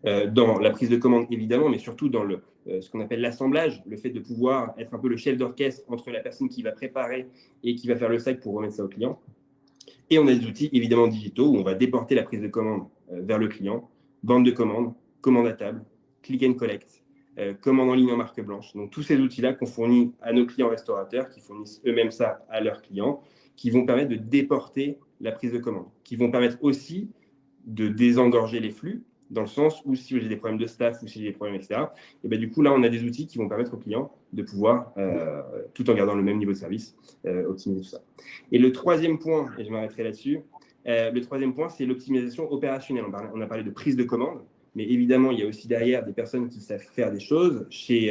dans la prise de commande, évidemment, mais surtout dans ce qu'on appelle l'assemblage, le fait de pouvoir être un peu le chef d'orchestre entre la personne qui va préparer et qui va faire le sac pour remettre ça au client. Et on a des outils évidemment digitaux où on va déporter la prise de commande vers le client, bande de commande, commande à table, click and collect, commande en ligne en marque blanche. Donc tous ces outils-là qu'on fournit à nos clients restaurateurs, qui fournissent eux-mêmes ça à leurs clients, qui vont permettre de déporter la prise de commande, qui vont permettre aussi de désengorger les flux, dans le sens où si j'ai des problèmes de staff ou si j'ai des problèmes, etc., et ben, du coup, là, on a des outils qui vont permettre aux clients de pouvoir, tout en gardant le même niveau de service, optimiser tout ça. Et le troisième point, et je m'arrêterai là-dessus, le troisième point, c'est l'optimisation opérationnelle. On a parlé de prise de commande, mais évidemment, il y a aussi derrière des personnes qui savent faire des choses, qui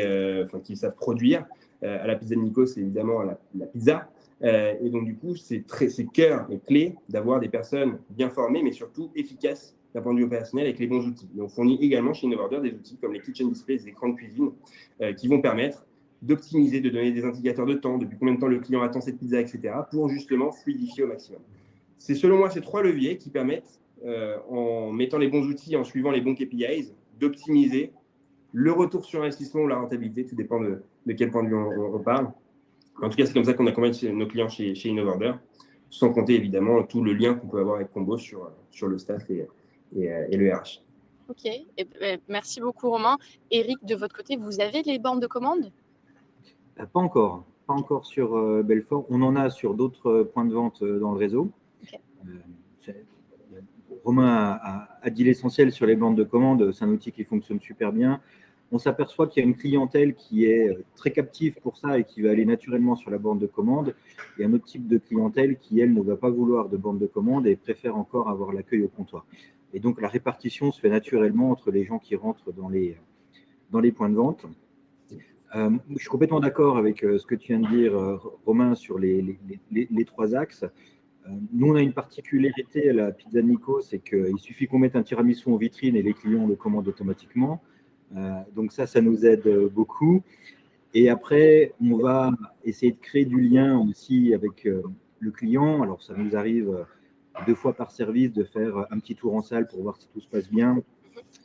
savent produire. À la pizza de Nico, c'est évidemment la pizza. Et donc, du coup, c'est cœur et clé d'avoir des personnes bien formées, mais surtout efficaces d'un point de vue opérationnel avec les bons outils. Et on fournit également chez Innovorder des outils comme les kitchen displays, les écrans de cuisine, qui vont permettre d'optimiser, de donner des indicateurs de temps, depuis combien de temps le client attend cette pizza, etc., pour justement fluidifier au maximum. C'est selon moi ces trois leviers qui permettent, en mettant les bons outils, en suivant les bons KPIs, d'optimiser le retour sur investissement ou la rentabilité, tout dépend de quel point de vue on parle. En tout cas, c'est comme ça qu'on accompagne nos clients chez Innovorder, sans compter évidemment tout le lien qu'on peut avoir avec Combo sur le staff et le RH. Ok, merci beaucoup Romain. Eric, de votre côté, vous avez les bornes de commande? Pas encore sur Belfort. On en a sur d'autres points de vente dans le réseau. Okay. Romain a dit l'essentiel sur les bornes de commande. C'est un outil qui fonctionne super bien. On s'aperçoit qu'il y a une clientèle qui est très captive pour ça et qui va aller naturellement sur la borne de commande. Il y a un autre type de clientèle qui, elle, ne va pas vouloir de borne de commande et préfère encore avoir l'accueil au comptoir. Et donc, la répartition se fait naturellement entre les gens qui rentrent dans les points de vente. Je suis complètement d'accord avec ce que tu viens de dire, Romain, sur les trois axes. Nous, on a une particularité à la Pizza de Nico, c'est qu'il suffit qu'on mette un tiramisu en vitrine et les clients le commandent automatiquement. Donc ça nous aide beaucoup. Et après, on va essayer de créer du lien aussi avec le client. Alors, ça nous arrive 2 fois par service de faire un petit tour en salle pour voir si tout se passe bien.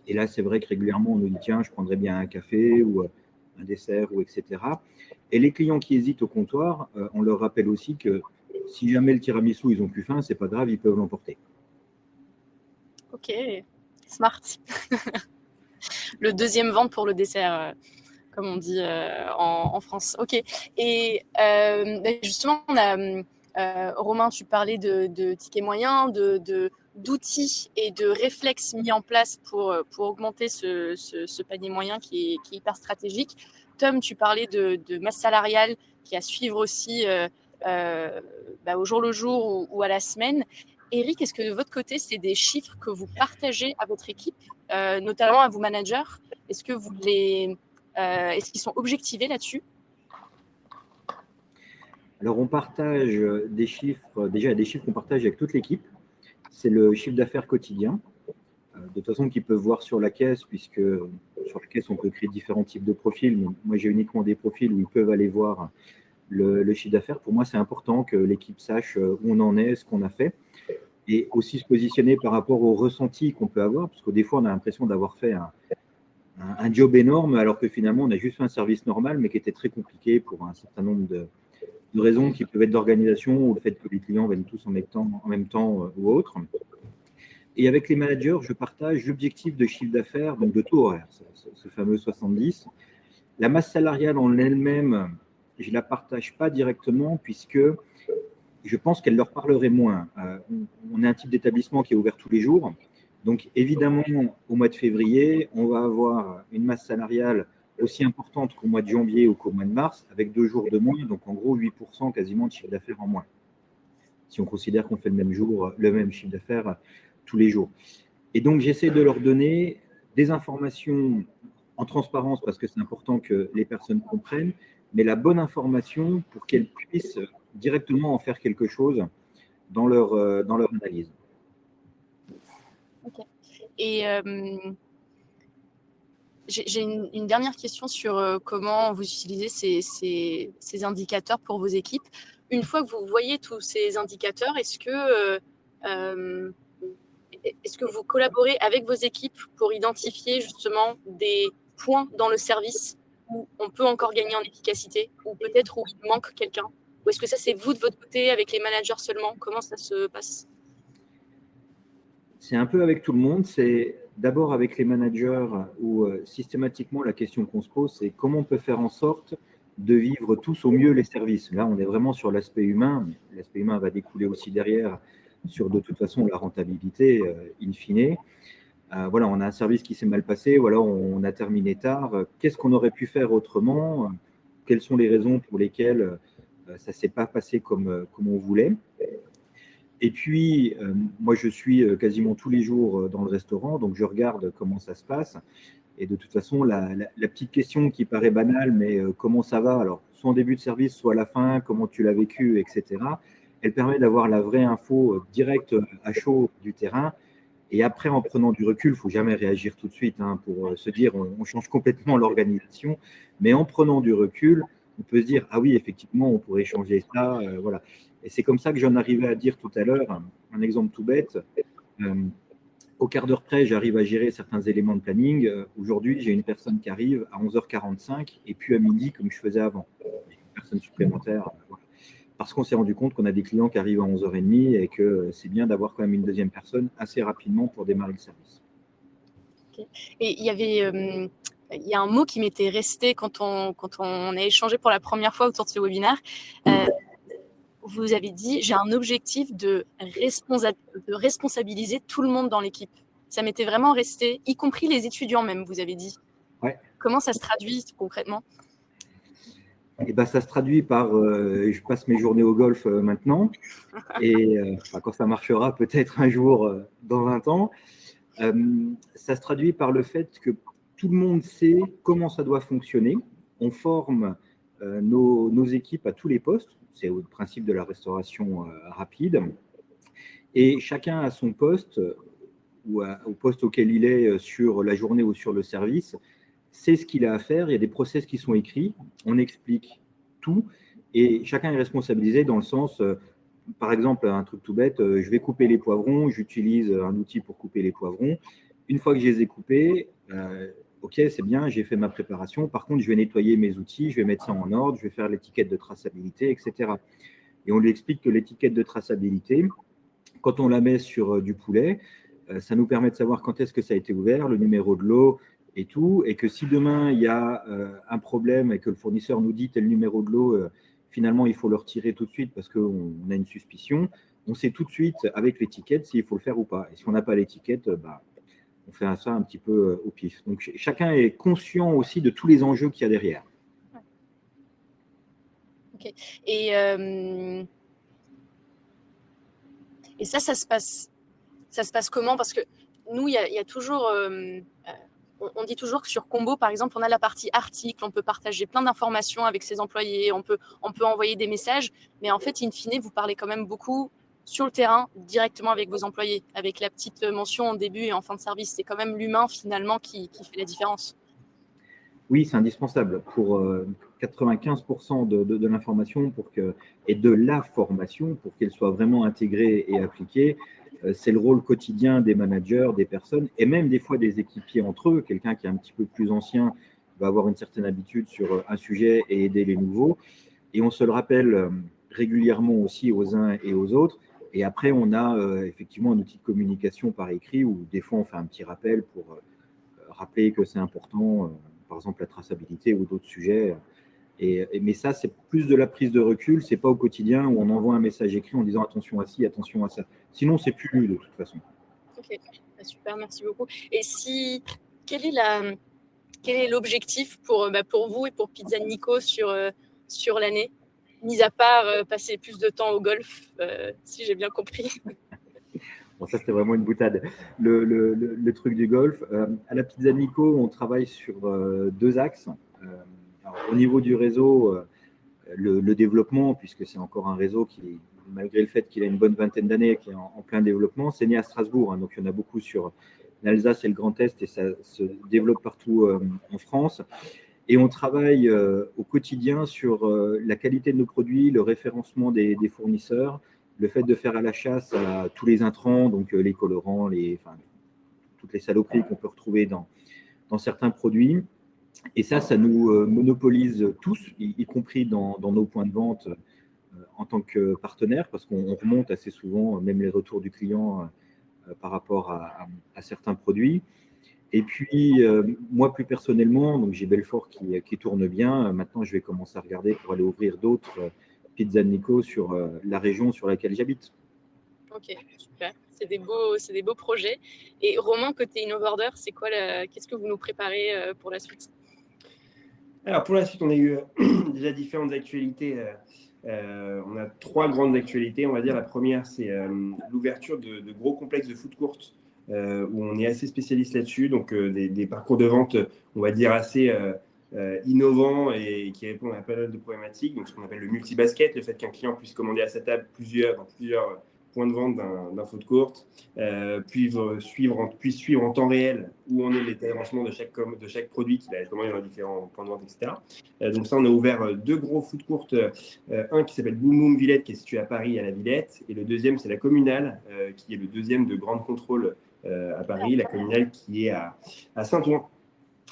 Et là, c'est vrai que régulièrement, on nous dit, tiens, je prendrais bien un café ou un dessert, ou etc. Et les clients qui hésitent au comptoir, on leur rappelle aussi que si jamais le tiramisu, ils ont plus faim, c'est pas grave, ils peuvent l'emporter. Ok, smart. Le deuxième vente pour le dessert, comme on dit en France. Ok. Et justement, Romain, tu parlais de tickets moyens, d'outils et de réflexes mis en place pour augmenter ce panier moyen qui est hyper stratégique. Tom, tu parlais de masse salariale qui est à suivre aussi au jour le jour ou à la semaine. Eric, est-ce que de votre côté, c'est des chiffres que vous partagez à votre équipe, notamment à vos managers? Est-ce que est-ce qu'ils sont objectivés là-dessus? Alors, on partage des chiffres, déjà des chiffres qu'on partage avec toute l'équipe. C'est le chiffre d'affaires quotidien, de toute façon qu'ils peuvent voir sur la caisse, puisque sur la caisse, on peut créer différents types de profils. Mais moi, j'ai uniquement des profils où ils peuvent aller voir le chiffre d'affaires. Pour moi, c'est important que l'équipe sache où on en est, ce qu'on a fait, et aussi se positionner par rapport au ressenti qu'on peut avoir, parce que des fois, on a l'impression d'avoir fait un job énorme, alors que finalement, on a juste fait un service normal, mais qui était très compliqué pour un certain nombre de raisons qui peuvent être d'organisation ou le fait que les clients viennent tous en même temps ou autre. Et avec les managers, je partage l'objectif de chiffre d'affaires, donc de taux horaire, ce fameux 70. La masse salariale en elle-même, je ne la partage pas directement puisque je pense qu'elle leur parlerait moins. On est un type d'établissement qui est ouvert tous les jours. Donc, évidemment, au mois de février, on va avoir une masse salariale aussi importante qu'au mois de janvier ou qu'au mois de mars, avec 2 jours de moins, donc en gros 8% quasiment de chiffre d'affaires en moins, si on considère qu'on fait le même chiffre d'affaires tous les jours. Et donc, j'essaie de leur donner des informations en transparence parce que c'est important que les personnes comprennent, mais la bonne information pour qu'elles puissent directement en faire quelque chose dans leur analyse. Ok. Et j'ai une dernière question sur comment vous utilisez ces indicateurs pour vos équipes. Une fois que vous voyez tous ces indicateurs, est-ce que vous collaborez avec vos équipes pour identifier justement des points dans le service où on peut encore gagner en efficacité ou peut-être où il manque quelqu'un? Ou est-ce que ça, c'est vous de votre côté avec les managers seulement? Comment ça se passe? C'est un peu avec tout le monde. C'est d'abord avec les managers où systématiquement la question qu'on se pose, c'est comment on peut faire en sorte de vivre tous au mieux les services. Là, on est vraiment sur l'aspect humain. L'aspect humain va découler aussi derrière sur de toute façon la rentabilité in fine. Voilà, on a un service qui s'est mal passé, ou alors on a terminé tard. Qu'est-ce qu'on aurait pu faire autrement? Quelles sont les raisons pour lesquelles ça ne s'est pas passé comme on voulait? Et puis, moi, je suis quasiment tous les jours dans le restaurant, donc je regarde comment ça se passe. Et de toute façon, la petite question qui paraît banale, mais comment ça va? Alors, soit en début de service, soit à la fin, comment tu l'as vécu, etc. Elle permet d'avoir la vraie info directe à chaud du terrain. Et après, en prenant du recul, il ne faut jamais réagir tout de suite pour se dire on change complètement l'organisation. Mais en prenant du recul, on peut se dire ah oui, effectivement, on pourrait changer ça. Voilà. Et c'est comme ça que j'en arrivais à dire tout à l'heure, un exemple tout bête. Au quart d'heure près, j'arrive à gérer certains éléments de planning. Aujourd'hui, j'ai une personne qui arrive à 11h45 et puis à midi comme je faisais avant. Une personne supplémentaire. Voilà. Parce qu'on s'est rendu compte qu'on a des clients qui arrivent à 11h30 et que c'est bien d'avoir quand même une deuxième personne assez rapidement pour démarrer le service. Okay. Et il y a un mot qui m'était resté quand on a échangé pour la première fois autour de ce webinaire. Vous avez dit, j'ai un objectif de responsabiliser tout le monde dans l'équipe. Ça m'était vraiment resté, y compris les étudiants même, vous avez dit. Ouais. Comment ça se traduit concrètement? Et ben, ça se traduit par je passe mes journées au golf maintenant. Et quand ça marchera peut-être un jour dans 20 ans, ça se traduit par le fait que tout le monde sait comment ça doit fonctionner. On forme nos équipes à tous les postes. C'est le principe de la restauration rapide. Et chacun a son poste ou au poste auquel il est sur la journée ou sur le service, sait ce qu'il a à faire. Il y a des process qui sont écrits. On explique tout. Et chacun est responsabilisé dans le sens, par exemple, un truc tout bête, je vais couper les poivrons, j'utilise un outil pour couper les poivrons. Une fois que je les ai coupés, OK, c'est bien, j'ai fait ma préparation. Par contre, je vais nettoyer mes outils, je vais mettre ça en ordre, je vais faire l'étiquette de traçabilité, etc. Et on lui explique que l'étiquette de traçabilité, quand on la met sur du poulet, ça nous permet de savoir quand est-ce que ça a été ouvert, le numéro de lot et tout. Et que si demain, il y a un problème et que le fournisseur nous dit tel numéro de lot, finalement, il faut le retirer tout de suite parce qu'on a une suspicion, on sait tout de suite avec l'étiquette s'il faut le faire ou pas. Et si on n'a pas l'étiquette, on fait ça un petit peu au pif. Donc, chacun est conscient aussi de tous les enjeux qu'il y a derrière. Ok. Et ça se passe comment? Parce que nous, il y a toujours, on dit toujours que sur Combo, par exemple, on a la partie article, on peut partager plein d'informations avec ses employés, on peut envoyer des messages, mais en fait, in fine, vous parlez quand même beaucoup sur le terrain, directement avec vos employés, avec la petite mention en début et en fin de service. C'est quand même l'humain, finalement, qui fait la différence. Oui, c'est indispensable pour 95% de l'information et de la formation pour qu'elle soit vraiment intégrée et appliquée. C'est le rôle quotidien des managers, des personnes et même des fois des équipiers entre eux. Quelqu'un qui est un petit peu plus ancien va avoir une certaine habitude sur un sujet et aider les nouveaux. Et on se le rappelle régulièrement aussi aux uns et aux autres. Et après, on a effectivement un outil de communication par écrit où des fois on fait un petit rappel pour rappeler que c'est important, par exemple la traçabilité ou d'autres sujets. Mais ça, c'est plus de la prise de recul. C'est pas au quotidien où on envoie un message écrit en disant attention à ci, attention à ça. Sinon, c'est plus lu de toute façon. Ok, super, merci beaucoup. Et quel est l'objectif pour vous et pour Pizza Nico sur l'année, mis à part passer plus de temps au golf, si j'ai bien compris? Bon, ça, c'était vraiment une boutade. Le truc du golf. À la Pizza Nico, on travaille sur 2 axes. Alors, au niveau du réseau, le développement, puisque c'est encore un réseau qui, malgré le fait qu'il a une bonne vingtaine d'années, qui est en plein développement, c'est né à Strasbourg. Donc, il y en a beaucoup sur l'Alsace et le Grand Est et ça se développe partout en France. Et on travaille au quotidien sur la qualité de nos produits, le référencement des fournisseurs, le fait de faire à la chasse à tous les intrants, donc les colorants, toutes les saloperies qu'on peut retrouver dans certains produits. Et ça nous monopolise tous, y compris dans nos points de vente en tant que partenaire, parce qu'on remonte assez souvent même les retours du client par rapport à certains produits. Et puis, moi, plus personnellement, donc j'ai Belfort qui tourne bien. Maintenant, je vais commencer à regarder pour aller ouvrir d'autres Pizza Nico sur la région sur laquelle j'habite. Ok, super. C'est des beaux projets. Et Romain, côté InnoVorder, qu'est-ce que vous nous préparez pour la suite? Alors, pour la suite, on a eu déjà différentes actualités. On a 3 grandes actualités, on va dire. La première, c'est l'ouverture de gros complexes de food court où on est assez spécialiste là-dessus. Donc, des parcours de vente, on va dire, assez innovants et qui répondent à pas mal de problématiques. Donc, ce qu'on appelle le multi-basket, le fait qu'un client puisse commander à sa table dans plusieurs points de vente d'un food court, puisse suivre en temps réel où en est l'état d'avancement de chaque produit qu'il a commandé dans différents points de vente, etc. Donc ça, on a ouvert 2 gros food courts, un qui s'appelle Boom Boom Villette, qui est situé à Paris, à la Villette, et le deuxième, c'est la Communale, qui est le deuxième de grande contrôle à Paris, la Communale qui est à Saint-Ouen.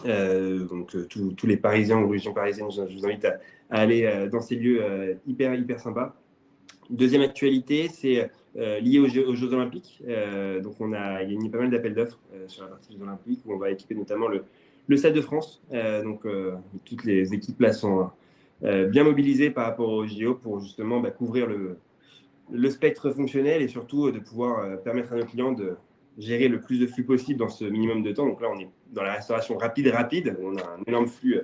Donc tous les Parisiens ou régions parisiennes, je vous invite à aller dans ces lieux hyper sympas. Deuxième actualité, c'est lié aux Jeux Olympiques. Donc, on a gagné pas mal d'appels d'offres sur la partie Jeux Olympiques où on va équiper notamment le Stade de France. Donc, toutes les équipes là sont bien mobilisées par rapport aux JO pour justement couvrir le spectre fonctionnel et surtout de pouvoir permettre à nos clients de gérer le plus de flux possible dans ce minimum de temps. Donc là, on est dans la restauration rapide. On a un énorme flux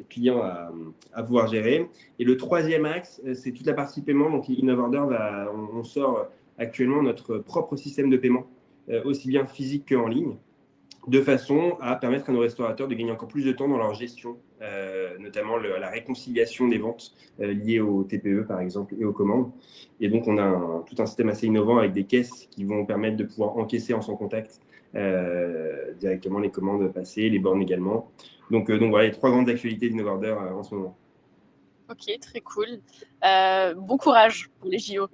clients à pouvoir gérer. Et le troisième axe, c'est toute la partie paiement. Donc, InnoVorder, on sort actuellement notre propre système de paiement, aussi bien physique qu'en ligne, de façon à permettre à nos restaurateurs de gagner encore plus de temps dans leur gestion, notamment la réconciliation des ventes liées au TPE, par exemple, et aux commandes. Et donc, on a tout un système assez innovant avec des caisses qui vont permettre de pouvoir encaisser en sans contact directement les commandes passées, les bornes également. Donc voilà les 3 grandes actualités d'InnoVorder en ce moment. Ok, très cool. Bon courage pour les JO.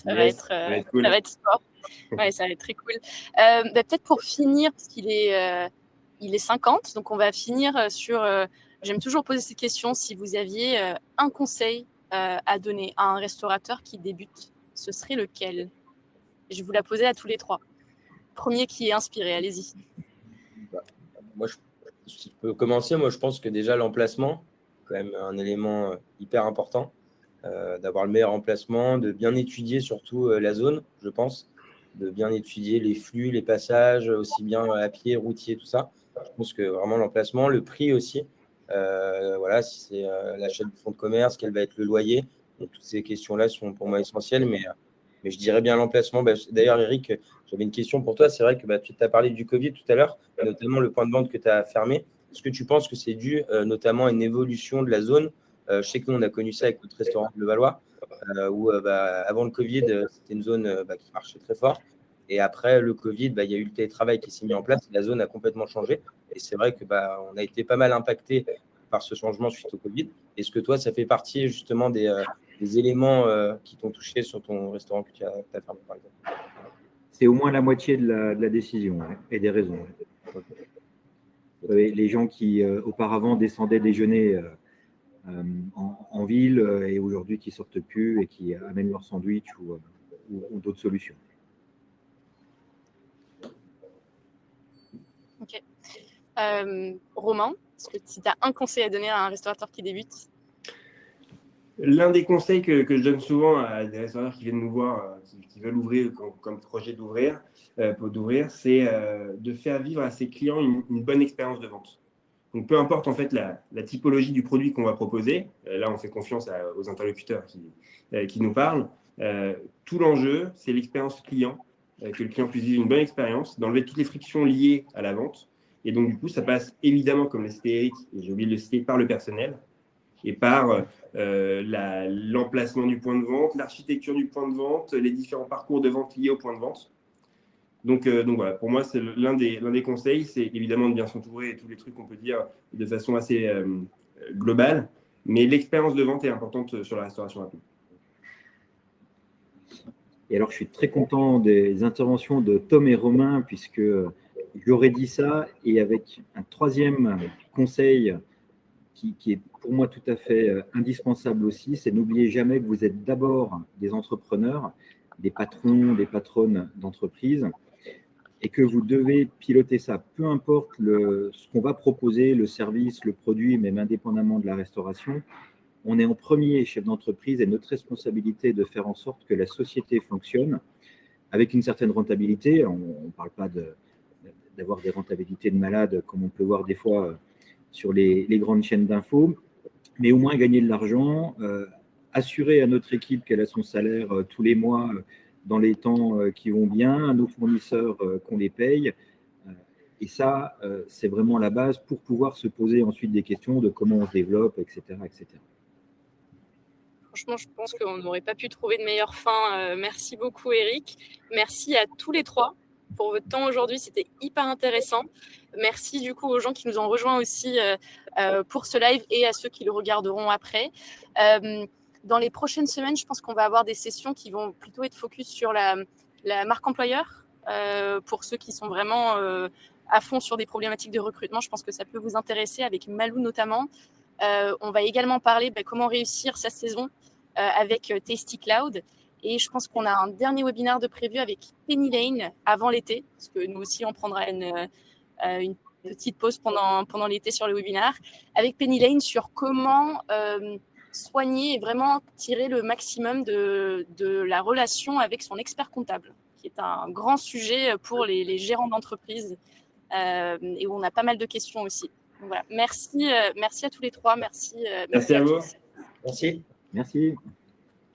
Ça va être cool. Ça va être sport. Ouais, ça va être très cool. Peut-être pour finir, parce qu'il est 50, donc on va finir sur... J'aime toujours poser cette question. Si vous aviez un conseil à donner à un restaurateur qui débute, ce serait lequel? Je vais vous la poser à tous les trois. Premier qui est inspiré, allez-y. Moi, si je peux commencer, moi, je pense que déjà l'emplacement, quand même un élément hyper important, d'avoir le meilleur emplacement, de bien étudier surtout la zone, je pense, de bien étudier les flux, les passages, aussi bien à pied, routier, tout ça. Je pense que vraiment l'emplacement, le prix aussi, voilà, si c'est l'achat du fonds de commerce, quel va être le loyer, donc toutes ces questions-là sont pour moi essentielles, mais je dirais bien l'emplacement. D'ailleurs, Eric, j'avais une question pour toi. C'est vrai que tu as parlé du Covid tout à l'heure, notamment le point de vente que tu as fermé. Est-ce que tu penses que c'est dû notamment à une évolution de la zone? Je sais que nous, on a connu ça avec notre restaurant Le Valois, où avant le Covid, c'était une zone qui marchait très fort. Et après le Covid, il y a eu le télétravail qui s'est mis en place. La zone a complètement changé. Et c'est vrai que on a été pas mal impacté par ce changement suite au Covid. Est-ce que toi, ça fait partie justement des éléments qui t'ont touché sur ton restaurant que tu as fermé, par exemple? C'est au moins la moitié de la décision et des raisons. Les gens qui auparavant descendaient déjeuner en ville et aujourd'hui qui sortent plus et qui amènent leur sandwich ou d'autres solutions. Ok. Romain, si tu as un conseil à donner à un restaurateur qui débute? L'un des conseils que je donne souvent à des restaurateurs qui viennent nous voir, qui veulent ouvrir comme projet d'ouvrir, c'est de faire vivre à ses clients une bonne expérience de vente. Donc, peu importe en fait la typologie du produit qu'on va proposer, là on fait confiance aux interlocuteurs qui nous parlent. Tout l'enjeu, c'est l'expérience client, que le client puisse vivre une bonne expérience, d'enlever toutes les frictions liées à la vente. Et donc du coup, ça passe évidemment, comme le citait Eric, et j'ai oublié de le citer, par le personnel et par l'emplacement du point de vente, l'architecture du point de vente, les différents parcours de vente liés au point de vente. Donc voilà, pour moi, c'est l'un des conseils, c'est évidemment de bien s'entourer et tous les trucs qu'on peut dire de façon assez globale, mais l'expérience de vente est importante sur la restauration rapide. Et alors, je suis très content des interventions de Tom et Romain, puisque j'aurais dit ça, et avec un troisième conseil qui est pour moi tout à fait indispensable aussi, c'est n'oubliez jamais que vous êtes d'abord des entrepreneurs, des patrons, des patronnes d'entreprise, et que vous devez piloter ça. Peu importe ce qu'on va proposer, le service, le produit, même indépendamment de la restauration, on est en premier chef d'entreprise et notre responsabilité est de faire en sorte que la société fonctionne avec une certaine rentabilité. On ne parle pas d'avoir des rentabilités de malade comme on peut voir des fois sur les grandes chaînes d'infos, mais au moins gagner de l'argent, assurer à notre équipe qu'elle a son salaire tous les mois dans les temps qui vont bien, à nos fournisseurs qu'on les paye. Et ça, c'est vraiment la base pour pouvoir se poser ensuite des questions de comment on se développe, etc. etc. Franchement, je pense qu'on n'aurait pas pu trouver de meilleure fin. Merci beaucoup, Eric. Merci à tous les trois pour votre temps aujourd'hui. C'était hyper intéressant. Merci du coup aux gens qui nous ont rejoints aussi pour ce live et à ceux qui le regarderont après. Dans les prochaines semaines, je pense qu'on va avoir des sessions qui vont plutôt être focus sur la marque employeur. Pour ceux qui sont vraiment à fond sur des problématiques de recrutement, je pense que ça peut vous intéresser, avec Malou notamment. On va également parler comment réussir sa saison avec Tasty Cloud. Et je pense qu'on a un dernier webinaire de prévu avec Penny Lane avant l'été, parce que nous aussi, on prendra une petite pause pendant l'été sur le webinaire, avec Penny Lane sur comment soigner et vraiment tirer le maximum de la relation avec son expert comptable, qui est un grand sujet pour les gérants d'entreprise et où on a pas mal de questions aussi. Donc voilà, merci à tous les trois, merci à vous. Merci. Merci.